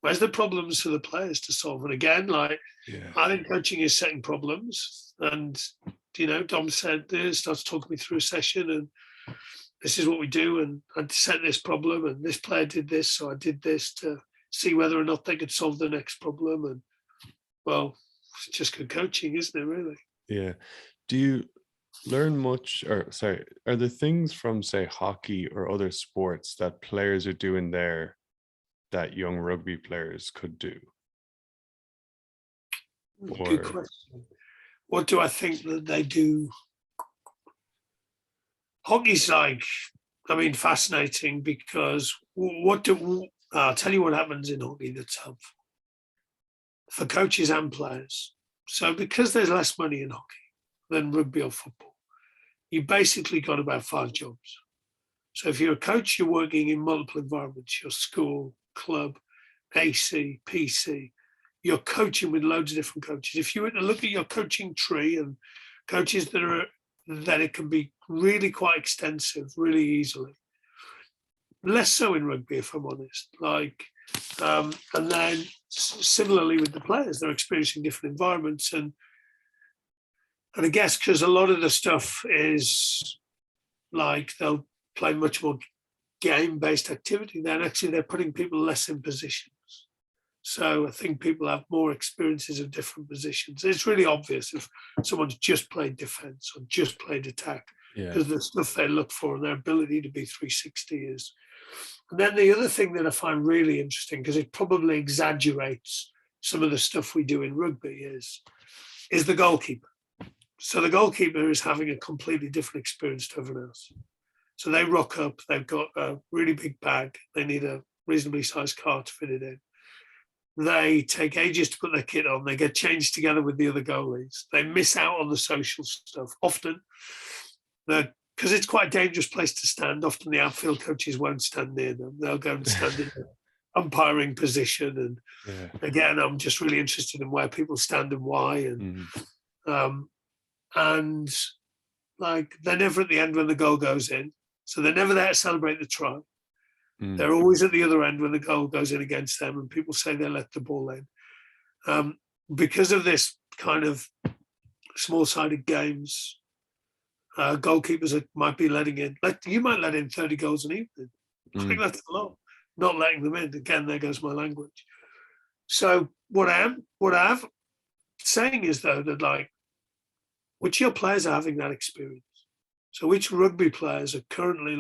Speaker 2: Where's the problems for the players to solve? And again, like,
Speaker 1: yeah,
Speaker 2: I think coaching is setting problems. And, Dom said this, starts talking me through a session, and this is what we do. And I set this problem, and this player did this. So I did this to see whether or not they could solve the next problem. And, well, it's just good coaching, isn't it, really?
Speaker 1: yeah. Do you learn much, or sorry, are there things from, say, hockey or other sports that players are doing there that young rugby players could do?
Speaker 2: Good question. What do I think that they do? Hockey's fascinating because I'll tell you what happens in hockey that's helpful for coaches and players. So because there's less money in hockey than rugby or football, you basically got about 5 jobs. So if you're a coach, you're working in multiple environments, your school, club, AC, PC. You're coaching with loads of different coaches. If you were to look at your coaching tree and coaches that it can be really quite extensive, really easily. Less so in rugby, if I'm honest. And then similarly with the players, they're experiencing different environments, and I guess because a lot of the stuff is like they'll play much more game-based activity, then actually they're putting people less in positions. So I think people have more experiences of different positions. It's really obvious if someone's just played defense or just played attack, because the stuff they look for and their ability to be 360 is. And then the other thing that I find really interesting, because it probably exaggerates some of the stuff we do in rugby, is the goalkeeper. So the goalkeeper is having a completely different experience to everyone else. So they rock up, they've got a really big bag, they need a reasonably sized car to fit it in. They take ages to put their kit on. They get changed together with the other goalies. They miss out on the social stuff. Often, because it's quite a dangerous place to stand, often the outfield coaches won't stand near them. They'll go and stand in the umpiring position. And again, I'm just really interested in where people stand and why. And they're never at the end when the goal goes in. So they're never there to celebrate the try. They're always at the other end when the goal goes in against them, and people say they let the ball in. Because of this kind of small-sided games, goalkeepers might be letting in. You might let in 30 goals an evening. I think that's a lot. Not letting them in. Again, there goes my language. So what I'm saying is, though, that which of your players are having that experience? So which rugby players are currently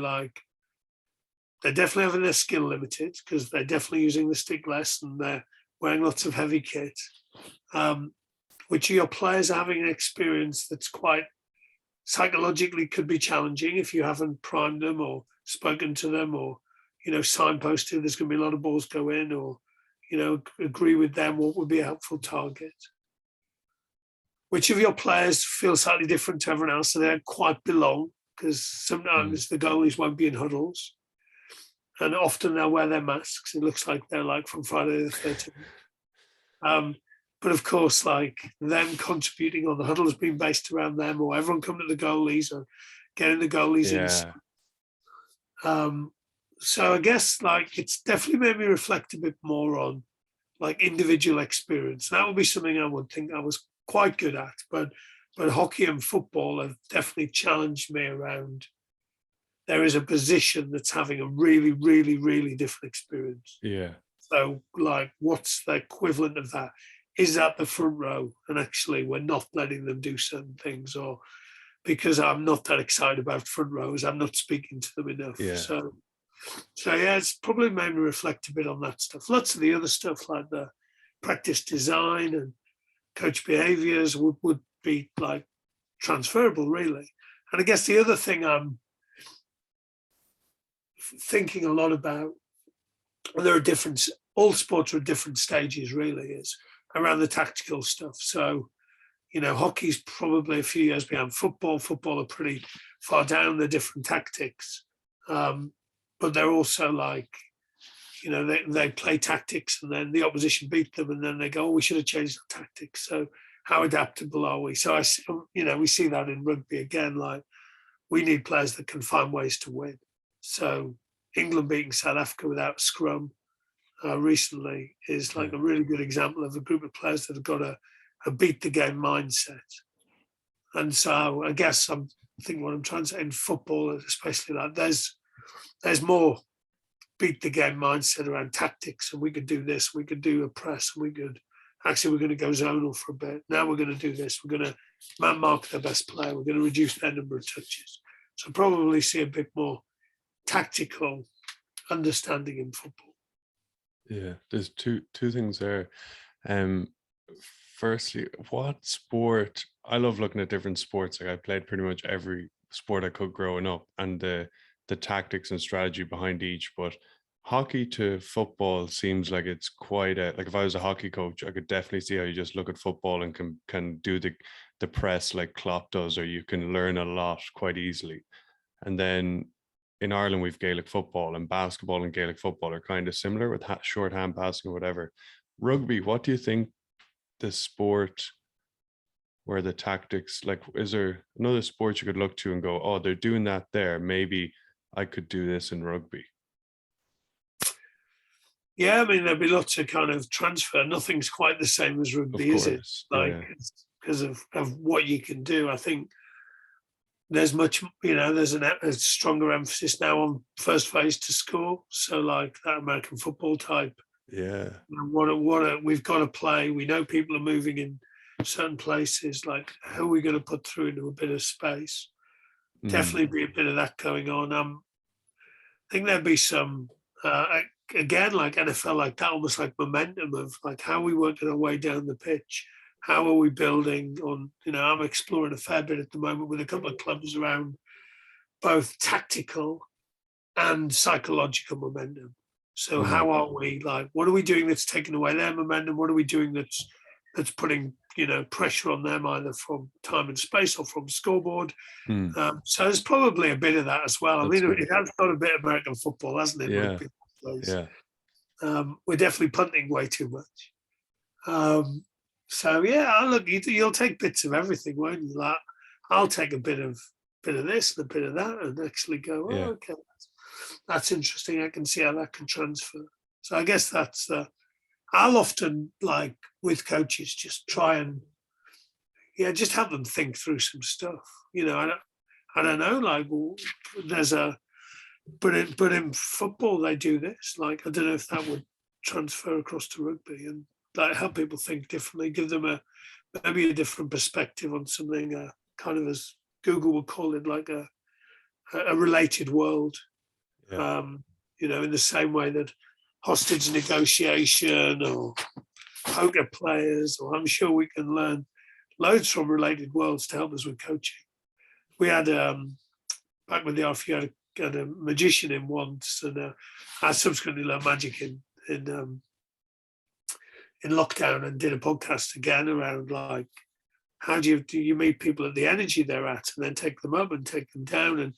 Speaker 2: they're definitely having their skill limited because they're definitely using the stick less and they're wearing lots of heavy kit. Which of your players are having an experience that's quite psychologically could be challenging if you haven't primed them or spoken to them or, signposted there's going to be a lot of balls go in, or, agree with them what would be a helpful target. Which of your players feel slightly different to everyone else, so they don't quite belong, because sometimes the goalies won't be in huddles. And often they'll wear their masks. It looks like they're from Friday the 13th. But of course, them contributing on the huddle has been based around them, or everyone coming to the goalies or getting the goalies in. So I guess it's definitely made me reflect a bit more on individual experience. That would be something I would think I was quite good at. But hockey and football have definitely challenged me around. There is a position that's having a really, really, really different experience.
Speaker 1: Yeah.
Speaker 2: So, what's the equivalent of that? Is that the front row? And actually, we're not letting them do certain things, or because I'm not that excited about front rows, I'm not speaking to them enough.
Speaker 1: Yeah.
Speaker 2: So yeah, it's probably made me reflect a bit on that stuff. Lots of the other stuff, like the practice design and coach behaviors, would be transferable, really. And I guess the other thing I'm thinking a lot about, and there are all sports are at different stages, really, is around the tactical stuff. So, hockey's probably a few years behind football. Football are pretty far down the different tactics, but they're also like, you know, they play tactics and then the opposition beat them and then they go, oh, we should have changed our tactics. So how adaptable are we? So we see that in rugby again. Like, we need players that can find ways to win. So England beating South Africa without a scrum recently is like a really good example of a group of players that have got a beat the game mindset. And so I guess I think what I'm trying to say in football, especially, like there's more beat the game mindset around tactics, and we could do this, we could do a press, and we're going to go zonal for a bit. Now we're going to do this. We're going to man mark their best player. We're going to reduce their number of touches. So probably see a bit more tactical understanding in football.
Speaker 1: Yeah, there's two things there. Firstly, what sport? I love looking at different sports. Like, I played pretty much every sport I could growing up, and the tactics and strategy behind each. But hockey to football seems like it's quite a, like, if I was a hockey coach, I could definitely see how you just look at football and can do the press like Klopp does, or you can learn a lot quite easily. And then in Ireland, we've Gaelic football, and basketball and Gaelic football are kind of similar with short hand passing or whatever. Rugby, what do you think the sport where the tactics, like, is there another sport you could look to and go, oh, they're doing that there, maybe I could do this in rugby?
Speaker 2: Yeah, I mean, there'll be lots of kind of transfer. Nothing's quite the same as rugby, is it? Like, because of what you can do. I think there's much, there's a stronger emphasis now on first phase to score. So like that American football type.
Speaker 1: Yeah.
Speaker 2: We've got to play. We know people are moving in certain places. Like, who are we going to put through into a bit of space? Definitely be a bit of that going on. I think there'd be some, again, like NFL, like that, almost like momentum of like how we working our way down the pitch. How are we building on, I'm exploring a fair bit at the moment with a couple of clubs around both tactical and psychological momentum. So how are we, like, what are we doing that's taking away their momentum? What are we doing that's putting, pressure on them either from time and space or from scoreboard? So there's probably a bit of that as well. That's it has got a bit of American football, hasn't it?
Speaker 1: Yeah.
Speaker 2: We're definitely punting way too much. So yeah, look, you'll take bits of everything, won't you? Like, I'll take a bit of this and a bit of that, and actually go, oh, okay, that's interesting. I can see how that can transfer. So I guess that's. I'll often, like with coaches, just try and just have them think through some stuff. I don't know. Like, there's but in football they do this. Like, I don't know if that would transfer across to rugby and like help people think differently, give them maybe a different perspective on something, kind of, as Google would call it, like a related world. In the same way that hostage negotiation or poker players, or I'm sure we can learn loads from related worlds to help us with coaching. We had back when the RFU had a magician in once, and I subsequently learned magic in lockdown and did a podcast again around like how do you meet people at the energy they're at and then take them up and take them down, and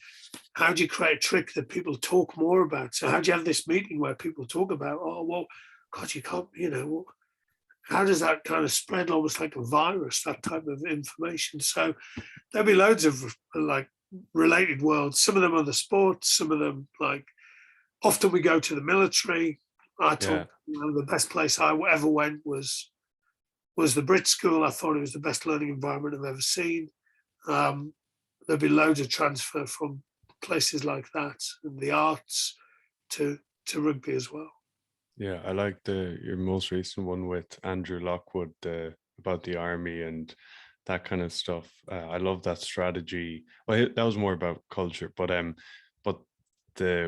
Speaker 2: how do you create a trick that people talk more about? So how do you have this meeting where people talk about, oh well, God, you can't, how does that kind of spread almost like a virus, that type of information? So there'll be loads of like related worlds. Some of them are the sports, some of them, like, often we go to the military. I talk, the best place I ever went was the Brit School. I thought it was the best learning environment I've ever seen. There'll be loads of transfer from places like that and the arts to rugby as well.
Speaker 1: Yeah, I like your most recent one with Andrew Lockwood about the army and that kind of stuff. I love that strategy. Well, that was more about culture, but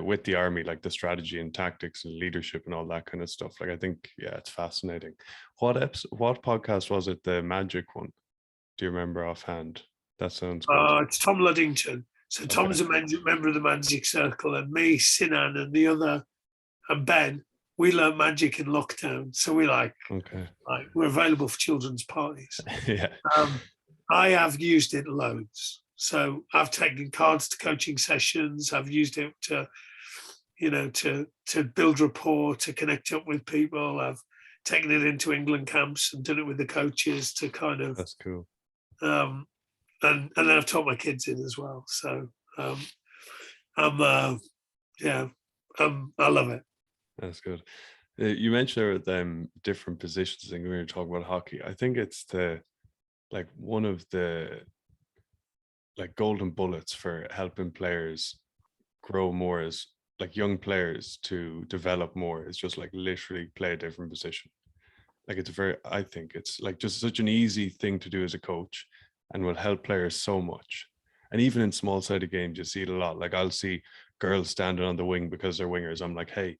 Speaker 1: with the army, like the strategy and tactics and leadership and all that kind of stuff. Like, I think, it's fascinating. What podcast was it? The magic one? Do you remember offhand? That sounds good.
Speaker 2: It's Tom Luddington. So Tom's a member of the Magic Circle, and me, Sinan, and the other, and Ben, we learn magic in lockdown. So we we're available for children's parties.
Speaker 1: Yeah.
Speaker 2: I have used it loads. So I've taken cards to coaching sessions. I've used it to, to build rapport, to connect up with people. I've taken it into England camps and done it with the coaches to kind of,
Speaker 1: That's cool.
Speaker 2: and then I've taught my kids in as well. So I love it.
Speaker 1: That's good. You mentioned there them different positions. I think when we were talking about hockey, I think it's one of the golden bullets for helping players grow more as young players to develop more is just literally play a different position. I think it's just such an easy thing to do as a coach and will help players so much. And even in small sided games, you see it a lot. I'll see girls standing on the wing because they're wingers. I'm like, hey,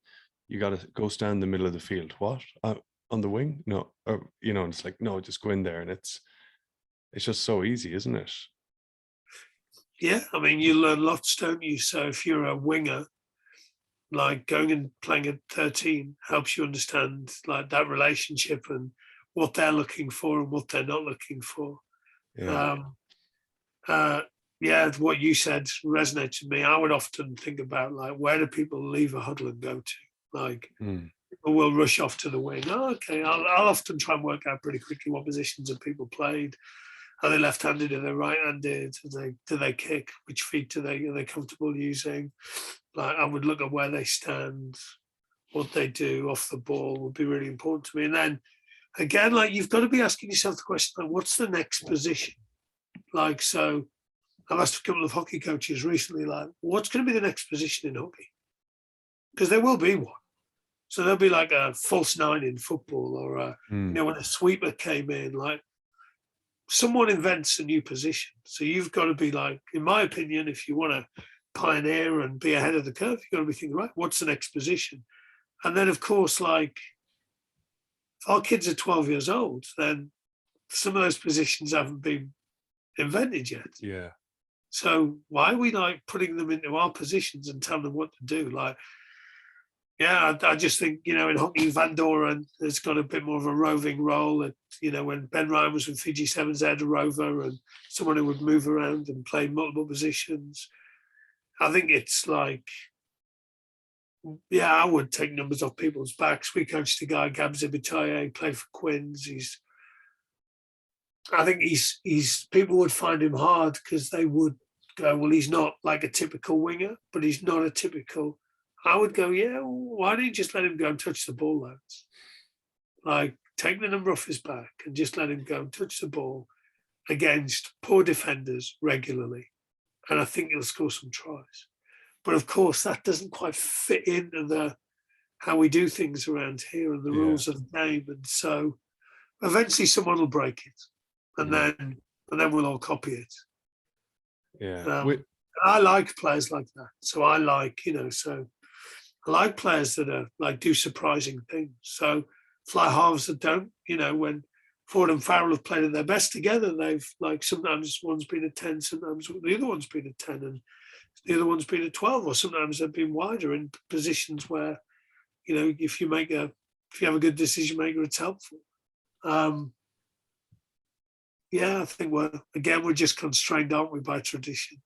Speaker 1: you got to go stand in the middle of the field. What? On the wing? No. And it's no, just go in there. And it's just so easy, isn't it?
Speaker 2: Yeah. I mean, you learn lots, don't you? So if you're a winger, going and playing at 13 helps you understand that relationship and what they're looking for and what they're not looking for.
Speaker 1: Yeah.
Speaker 2: What you said resonates with me. I would often think about where do people leave a huddle and go to? People will rush off to the wing. Oh, okay. I'll often try and work out pretty quickly what positions have people played. Are they left-handed? Are they right-handed? Do they kick? Which feet are they comfortable using? I would look at where they stand, what they do off the ball would be really important to me. And then again, you've got to be asking yourself the question, what's the next position? So I've asked a couple of hockey coaches recently, what's going to be the next position in hockey? Because there will be one. So there'll be a false nine in football, or when a sweeper came in, someone invents a new position. So you've got to be in my opinion, if you want to pioneer and be ahead of the curve, you've got to be thinking, right, what's the next position? And then, of course, if our kids are 12 years old, then some of those positions haven't been invented yet.
Speaker 1: Yeah.
Speaker 2: So why are we putting them into our positions and telling them what to do? I just think, in hockey, Van Doren has got a bit more of a roving role. When Ben Ryan was with Fiji Sevens, they had a rover and someone who would move around and play multiple positions. I think it's I would take numbers off people's backs. We coached the guy, Gab Zibitaye, played for Quins. I think he's people would find him hard because they would go, well, he's not a typical winger, but he's not a typical. I would go, why don't you just let him go and touch the ball, lads? Take the number off his back and just let him go and touch the ball against poor defenders regularly. And I think he'll score some tries. But of course, that doesn't quite fit into how we do things around here and the rules of the game. And so eventually someone will break it. And then we'll all copy it.
Speaker 1: Yeah.
Speaker 2: I like players like that. So I like players that are do surprising things. So fly halves that don't, when Ford and Farrell have played at their best together, they've sometimes one's been a 10, sometimes the other one's been a 10 and the other one's been a 12, or sometimes they've been wider in positions where, if you have a good decision maker, it's helpful. I think we're just constrained, aren't we, by tradition?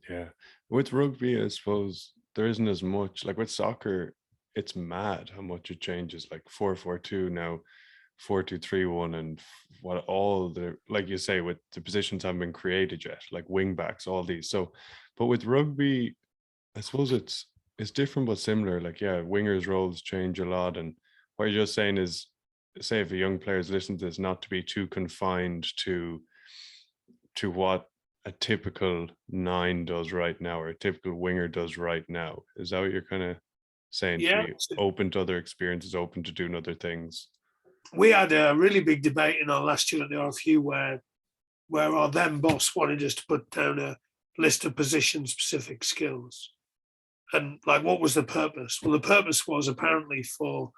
Speaker 1: Yeah. With rugby, I suppose there isn't as much. With soccer, it's mad how much it changes. 4-4-2 now, 4-2-3-1, and what all the you say, with the positions haven't been created yet, wing backs, all these. So, but with rugby, I suppose it's different but similar. Wingers' roles change a lot, and what you're just saying is, say if a young player is listening to this, not to be too confined to what a typical 9 does right now or a typical winger does right now. Is that what you're kind of saying?
Speaker 2: Yeah.
Speaker 1: To be open to other experiences, open to doing other things.
Speaker 2: We had a really big debate in our last year at the RFU where our then boss wanted us to put down a list of position-specific skills. And what was the purpose? Well, the purpose was apparently for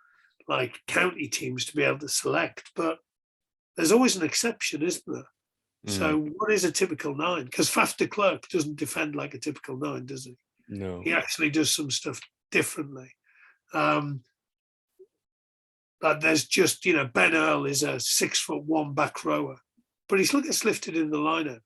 Speaker 2: county teams to be able to select, but there's always an exception, isn't there? So what is a typical 9? Because Faf de Klerk doesn't defend like a typical 9, does he?
Speaker 1: No.
Speaker 2: He actually does some stuff differently. But there's just, Ben Earl is a 6'1" back rower, but he still gets lifted in the lineouts.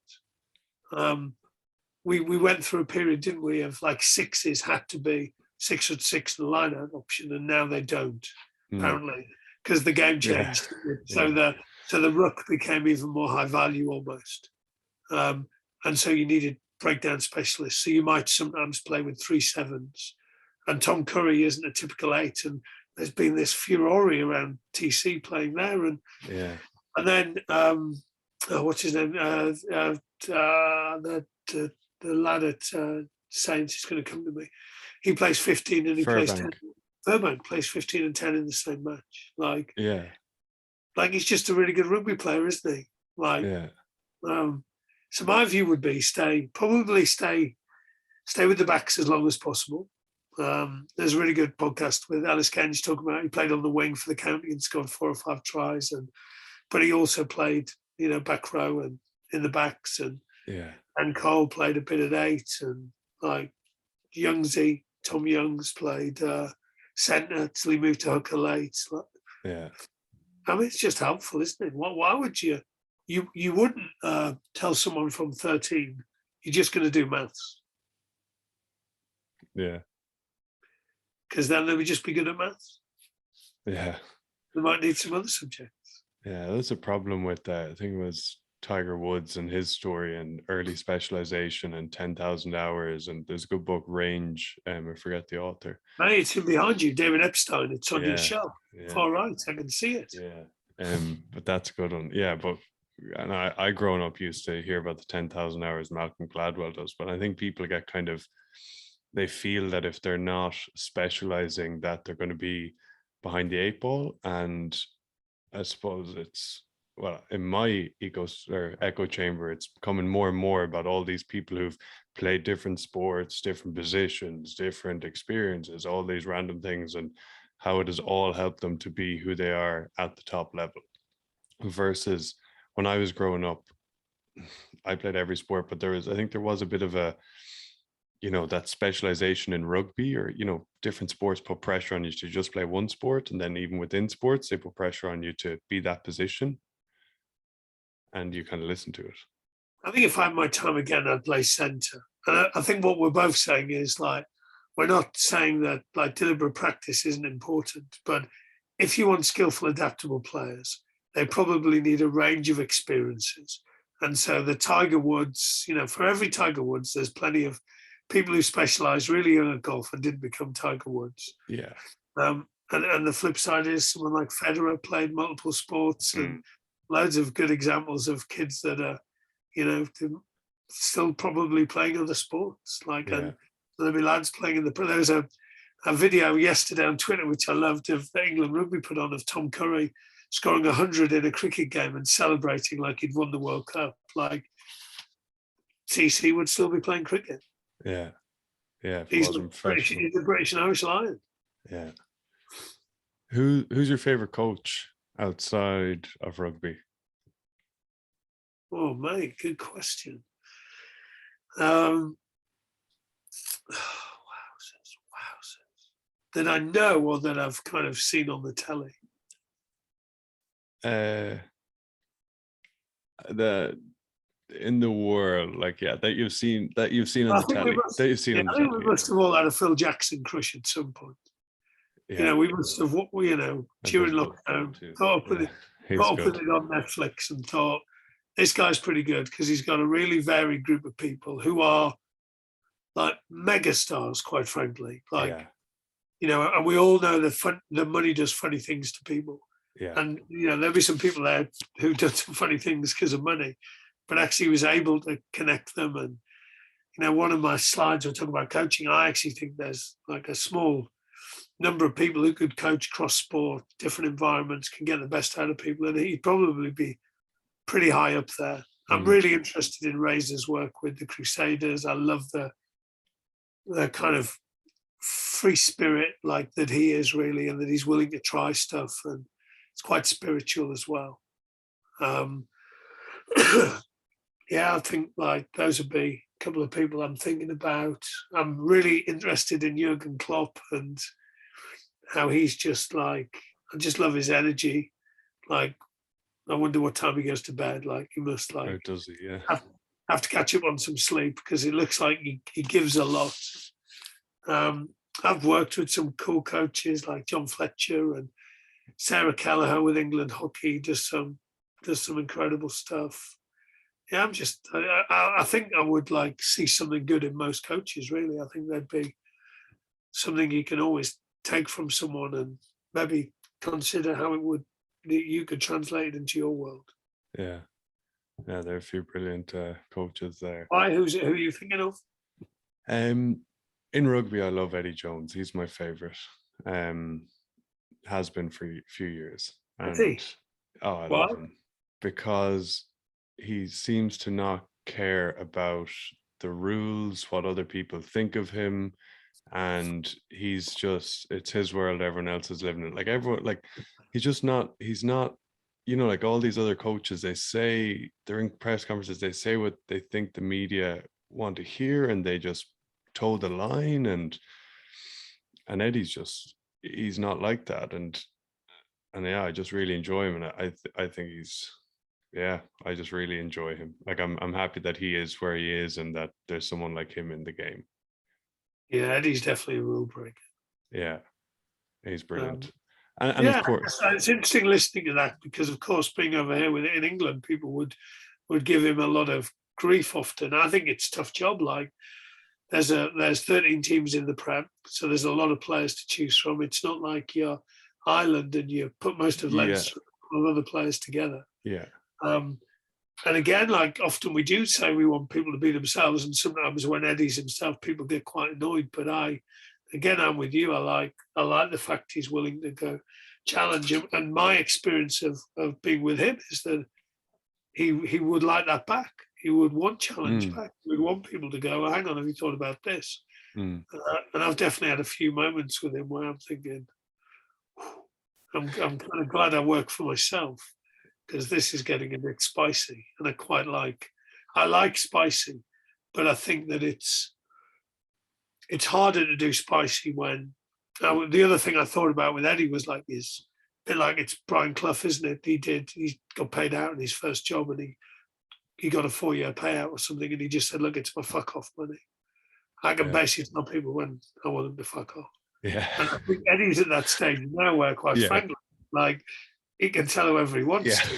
Speaker 2: We went through a period, didn't we, of like sixes had to be 6 foot 6 in the line-out option, and now they don't, apparently, because the game changed. So the ruck became even more high value almost. And so you needed breakdown specialists. So you might sometimes play with 3 7s. And Tom Curry isn't a typical 8. And there's been this furore around TC playing there. And then what's his name? The lad at Saints is going to come to me. He plays 15 and he plays 10. Furbank plays 15 and 10 in the same match. Like he's just a really good rugby player, isn't he? So my view would be stay with the backs as long as possible. There's a really good podcast with Alice Kenge talking about he played on the wing for the county and scored 4 or 5 tries, but he also played back row and in the backs, and Cole played a bit at 8, and like Tom Youngs played centre till he moved to hooker late. I mean, it's just helpful, isn't it? Why would you wouldn't tell someone from 13 you're just going to do maths? Because then they would just be good at maths. They might need some other subjects.
Speaker 1: That's a problem with that. I think it was Tiger Woods and his story and early specialization and 10,000 hours. And there's a good book, Range. I forget the author.
Speaker 2: Hey, it's in behind you, David Epstein. It's on your shelf. Far right, I can see it.
Speaker 1: But that's a good one. But and I growing up used to hear about the 10,000 hours Malcolm Gladwell does, but I think people get they feel that if they're not specializing, that they're going to be behind the 8 ball. And I suppose it's, well, in my echo chamber, it's becoming more and more about all these people who've played different sports, different positions, different experiences, all these random things, and how it has all helped them to be who they are at the top level. Versus when I was growing up, I played every sport, but I think there was a bit of a, that specialization in rugby, or, different sports put pressure on you to just play one sport. And then even within sports, they put pressure on you to be that position. And you kind of listen to it.
Speaker 2: I think if I had my time again, I'd play centre. And I think what we're both saying is we're not saying that deliberate practice isn't important, but if you want skillful, adaptable players, they probably need a range of experiences. And so the Tiger Woods, for every Tiger Woods, there's plenty of people who specialize really young at golf and didn't become Tiger Woods. And the flip side is someone like Federer played multiple sports, and loads of good examples of kids that are, still probably playing other sports. And there'll be lads playing in there was a video yesterday on Twitter, which I loved, of the England Rugby put on, of Tom Curry scoring 100 in a cricket game and celebrating like he'd won the World Cup. Like TC would still be playing cricket. He's a British and Irish Lion.
Speaker 1: Who's your favorite coach outside of rugby?
Speaker 2: Oh, mate, good question. Wowzers. That I know, or that I've kind of seen on the telly.
Speaker 1: In the world, that you've seen on the telly.
Speaker 2: I think we must have all had a Phil Jackson crush at some point. We must have, during lockdown, thought of it on Netflix and thought, this guy's pretty good, because he's got a really varied group of people who are like mega stars, quite frankly. And we all know that money does funny things to people. And there'll be some people there who done some funny things because of money, but actually was able to connect them. And one of my slides will talk about coaching. I actually think there's like a small number of people who could coach cross sport, different environments, can get the best out of people, and he'd probably be pretty high up there. I'm really interested in Razor's work with the Crusaders. I love the kind of free spirit that he is, really, and that he's willing to try stuff, and it's quite spiritual as well. I think those would be a couple of people I'm thinking about. I'm really interested in Jurgen Klopp and how he's just I just love his energy. I wonder what time he goes to bed. He must
Speaker 1: How does he?
Speaker 2: have to catch up on some sleep because it looks like he gives a lot. I've worked with some cool coaches like John Fletcher and Sarah Kelleher with England Hockey, does some incredible stuff. Yeah, I think I would like see something good in most coaches, really. I think that'd be something you can always take from someone and maybe consider how you could translate it into your world.
Speaker 1: Yeah. Yeah, there are a few brilliant coaches there.
Speaker 2: Why? Who are you thinking of?
Speaker 1: In rugby, I love Eddie Jones. He's my favourite. Has been for a few years. And I love him because he seems to not care about the rules, what other people think of him. And it's his world, everyone else is living it. Like everyone, like he's not, like all these other coaches, they say during press conferences, they say what they think the media want to hear, and they just toe the line. And Eddie's he's not like that. And yeah, I just really enjoy him. And I think I just really enjoy him. Like I'm happy that he is where he is and that there's someone like him in the game.
Speaker 2: Yeah, Eddie's definitely a rule breaker.
Speaker 1: Yeah, he's brilliant. And of course,
Speaker 2: it's interesting listening to that because, of course, being over here in England, people would give him a lot of grief often. I think it's a tough job. Like there's 13 teams in the Prem, so there's a lot of players to choose from. It's not like you're Ireland and you put most of Leinster of other players together.
Speaker 1: Yeah.
Speaker 2: And again, like often we do say we want people to be themselves, and sometimes when Eddie's himself, people get quite annoyed. But I'm with you. I like the fact he's willing to go challenge him. And my experience of being with him is that he would like that back. He would want challenge back. He would want people to go, well, hang on, have you thought about this? And I've definitely had a few moments with him where I'm thinking, I'm kind of glad I work for myself, because this is getting a bit spicy, and I like spicy, but I think that it's harder to do spicy when. The other thing I thought about with Eddie was like is a bit like it's Brian Clough, isn't it? He got paid out in his first job, and he got a 4-year payout or something, and he just said, "Look, it's my fuck off money. I can basically tell people when I want them to fuck off."
Speaker 1: Yeah.
Speaker 2: And I think Eddie's at that stage now where, quite frankly, like he can tell whoever he wants to.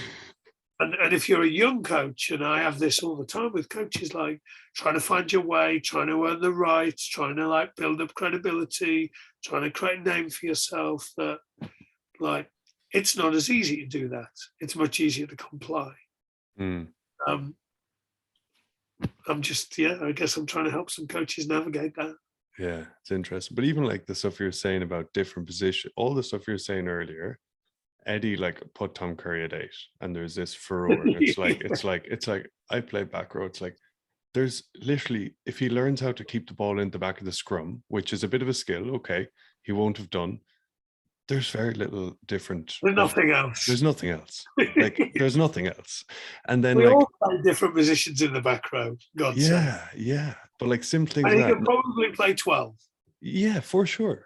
Speaker 2: And if you're a young coach, and I have this all the time with coaches, like trying to find your way, trying to earn the rights, trying to like build up credibility, trying to create a name for yourself, that like it's not as easy to do that. It's much easier to comply. I'm just, I guess I'm trying to help some coaches navigate that.
Speaker 1: Yeah, it's interesting. But even like the stuff you're saying about different positions, all the stuff you're saying earlier, Eddie like put Tom Curry at 8, and there's this furore. And it's like I play back row. It's like there's literally, if he learns how to keep the ball in the back of the scrum, which is a bit of a skill, okay, he won't have done. There's very little different.
Speaker 2: There's nothing else.
Speaker 1: There's nothing else. Like there's nothing else. And then
Speaker 2: we all play different positions in the back row. God sake.
Speaker 1: Yeah. But like simple things.
Speaker 2: And he can probably play 12.
Speaker 1: Yeah, for sure.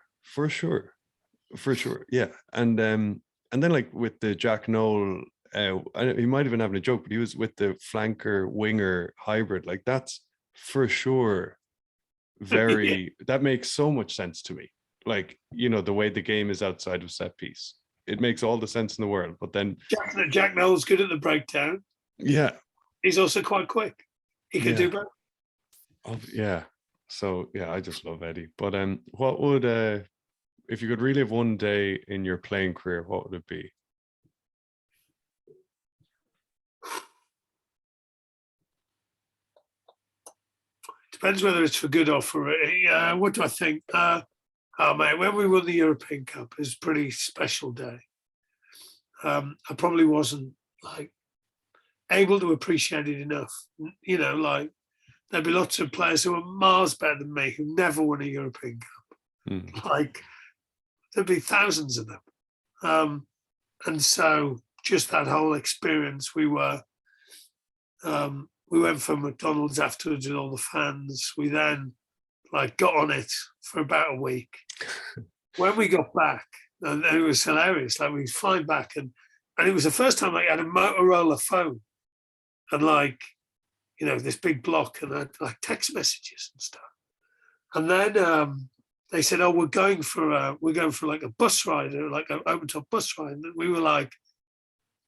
Speaker 1: Yeah. And then like with the Jack Noel, he might have been having a joke, but he was with the flanker winger hybrid. Like that's for sure that makes so much sense to me. Like, the way the game is outside of set piece, it makes all the sense in the world. But then
Speaker 2: Jack Noel's good at the breakdown.
Speaker 1: Yeah.
Speaker 2: He's also quite quick. He can do both.
Speaker 1: Oh, yeah. So yeah, I just love Eddie. But what would if you could relive one day in your playing career, what would it be?
Speaker 2: Depends whether it's for good or for what do I think? Mate, when we won the European Cup, it was a pretty special day. I probably wasn't like able to appreciate it enough. Like there'd be lots of players who were miles better than me who never won a European Cup. Like there'd be thousands of them. And so just that whole experience, we went for McDonald's afterwards with all the fans. We then got on it for about a week. When we got back, and it was hilarious. Like we was flying back, and it was the first time I had a Motorola phone, and this big block, and I had like text messages and stuff. And then they said, "Oh, we're going for like a bus ride, or like an open top bus ride." And we were like,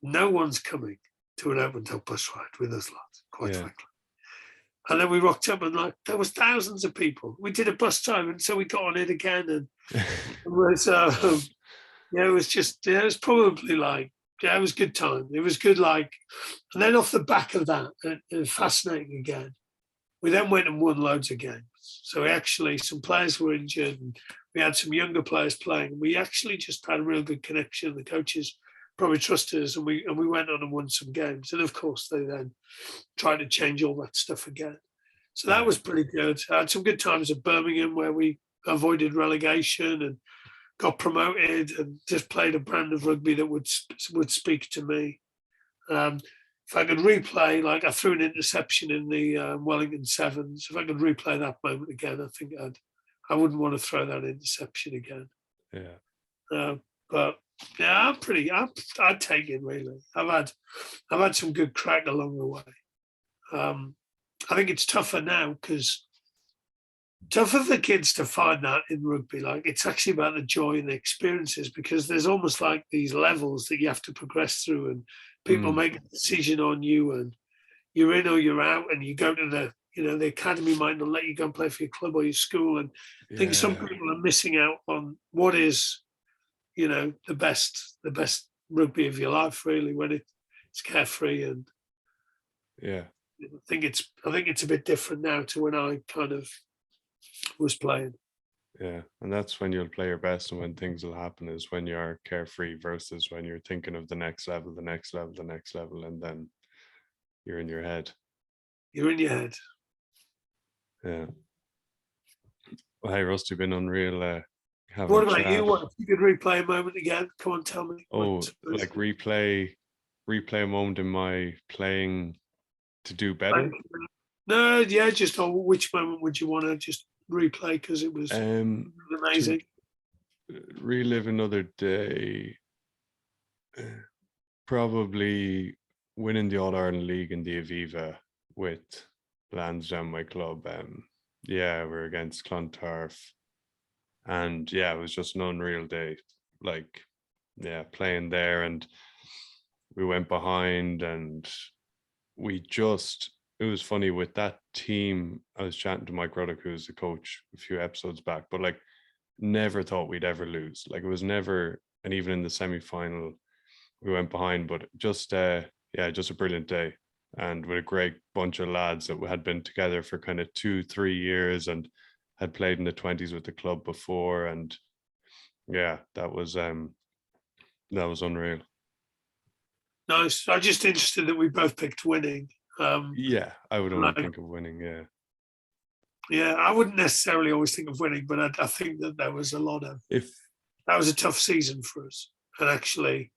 Speaker 2: "No one's coming to an open top bus ride with us lot, quite frankly." And then we rocked up, and like there was thousands of people. We did a bus time, and so we got on it again, and it was it was just it was probably like it was good time. It was good, like, and then off the back of that, it was fascinating again. We then went and won loads of games. So we actually, some players were injured, and we had some younger players playing. We actually just had a real good connection. The coaches probably trusted us, and we went on and won some games. And of course, they then tried to change all that stuff again. So that was pretty good. I had some good times at Birmingham where we avoided relegation and got promoted, and just played a brand of rugby that would speak to me. If I could replay, like I threw an interception in the Wellington Sevens. If I could replay that moment again, I think I wouldn't want to throw that interception again.
Speaker 1: Yeah.
Speaker 2: But yeah, I'd take it really. I've had some good crack along the way. I think it's tougher now because tougher for kids to find that in rugby. Like it's actually about the joy and the experiences, because there's almost like these levels that you have to progress through, and people make a decision on you, and you're in or you're out, and you go to the academy might not let you go and play for your club or your school. And I think some people are missing out on what is, the best rugby of your life, really, when it's carefree. And I think it's a bit different now to when I kind of was playing.
Speaker 1: Yeah, and that's when you'll play your best, and when things will happen is when you're carefree versus when you're thinking of the next level, the next level, the next level, and then you're in your head.
Speaker 2: You're in your head.
Speaker 1: Yeah. Well, hey, Rusty, been unreal.
Speaker 2: What about you? What if you could replay a moment again? Come on, tell me.
Speaker 1: Oh, like replay a moment in my playing to do better?
Speaker 2: No, yeah, just which moment would you want to just replay because it was amazing?
Speaker 1: Relive another day. Probably winning the All Ireland League in the Aviva with Lansdowne, my club. We're against Clontarf, and it was just an unreal day. Like, playing there, and we went behind, and it was funny with that team. I was chatting to Mike Ruddock, who's the coach, a few episodes back, but like never thought we'd ever lose. Like it was never, and even in the semi-final, we went behind, but just just a brilliant day, and with a great bunch of lads that had been together for kind of 2-3 years and had played in the 20s with the club before, and that was unreal.
Speaker 2: Nice. I'm just interested that we both picked winning.
Speaker 1: I would only think of winning.
Speaker 2: I wouldn't necessarily always think of winning, but I think that there was a lot of that was a tough season for us, and actually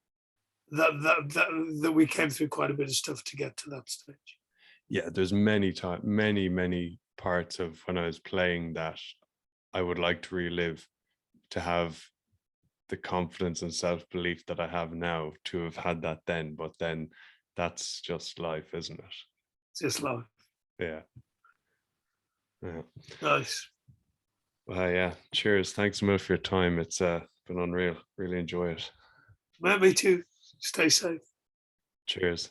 Speaker 2: that we came through quite a bit of stuff to get to that stage.
Speaker 1: There's many parts of when I was playing that I would like to relive, to have the confidence and self-belief that I have now, to have had that then. But then that's just life, isn't it?
Speaker 2: It's just life.
Speaker 1: Yeah.
Speaker 2: Nice.
Speaker 1: Well, cheers. Thanks so much for your time. It's been unreal. Really enjoy it.
Speaker 2: Me too. Stay safe.
Speaker 1: Cheers.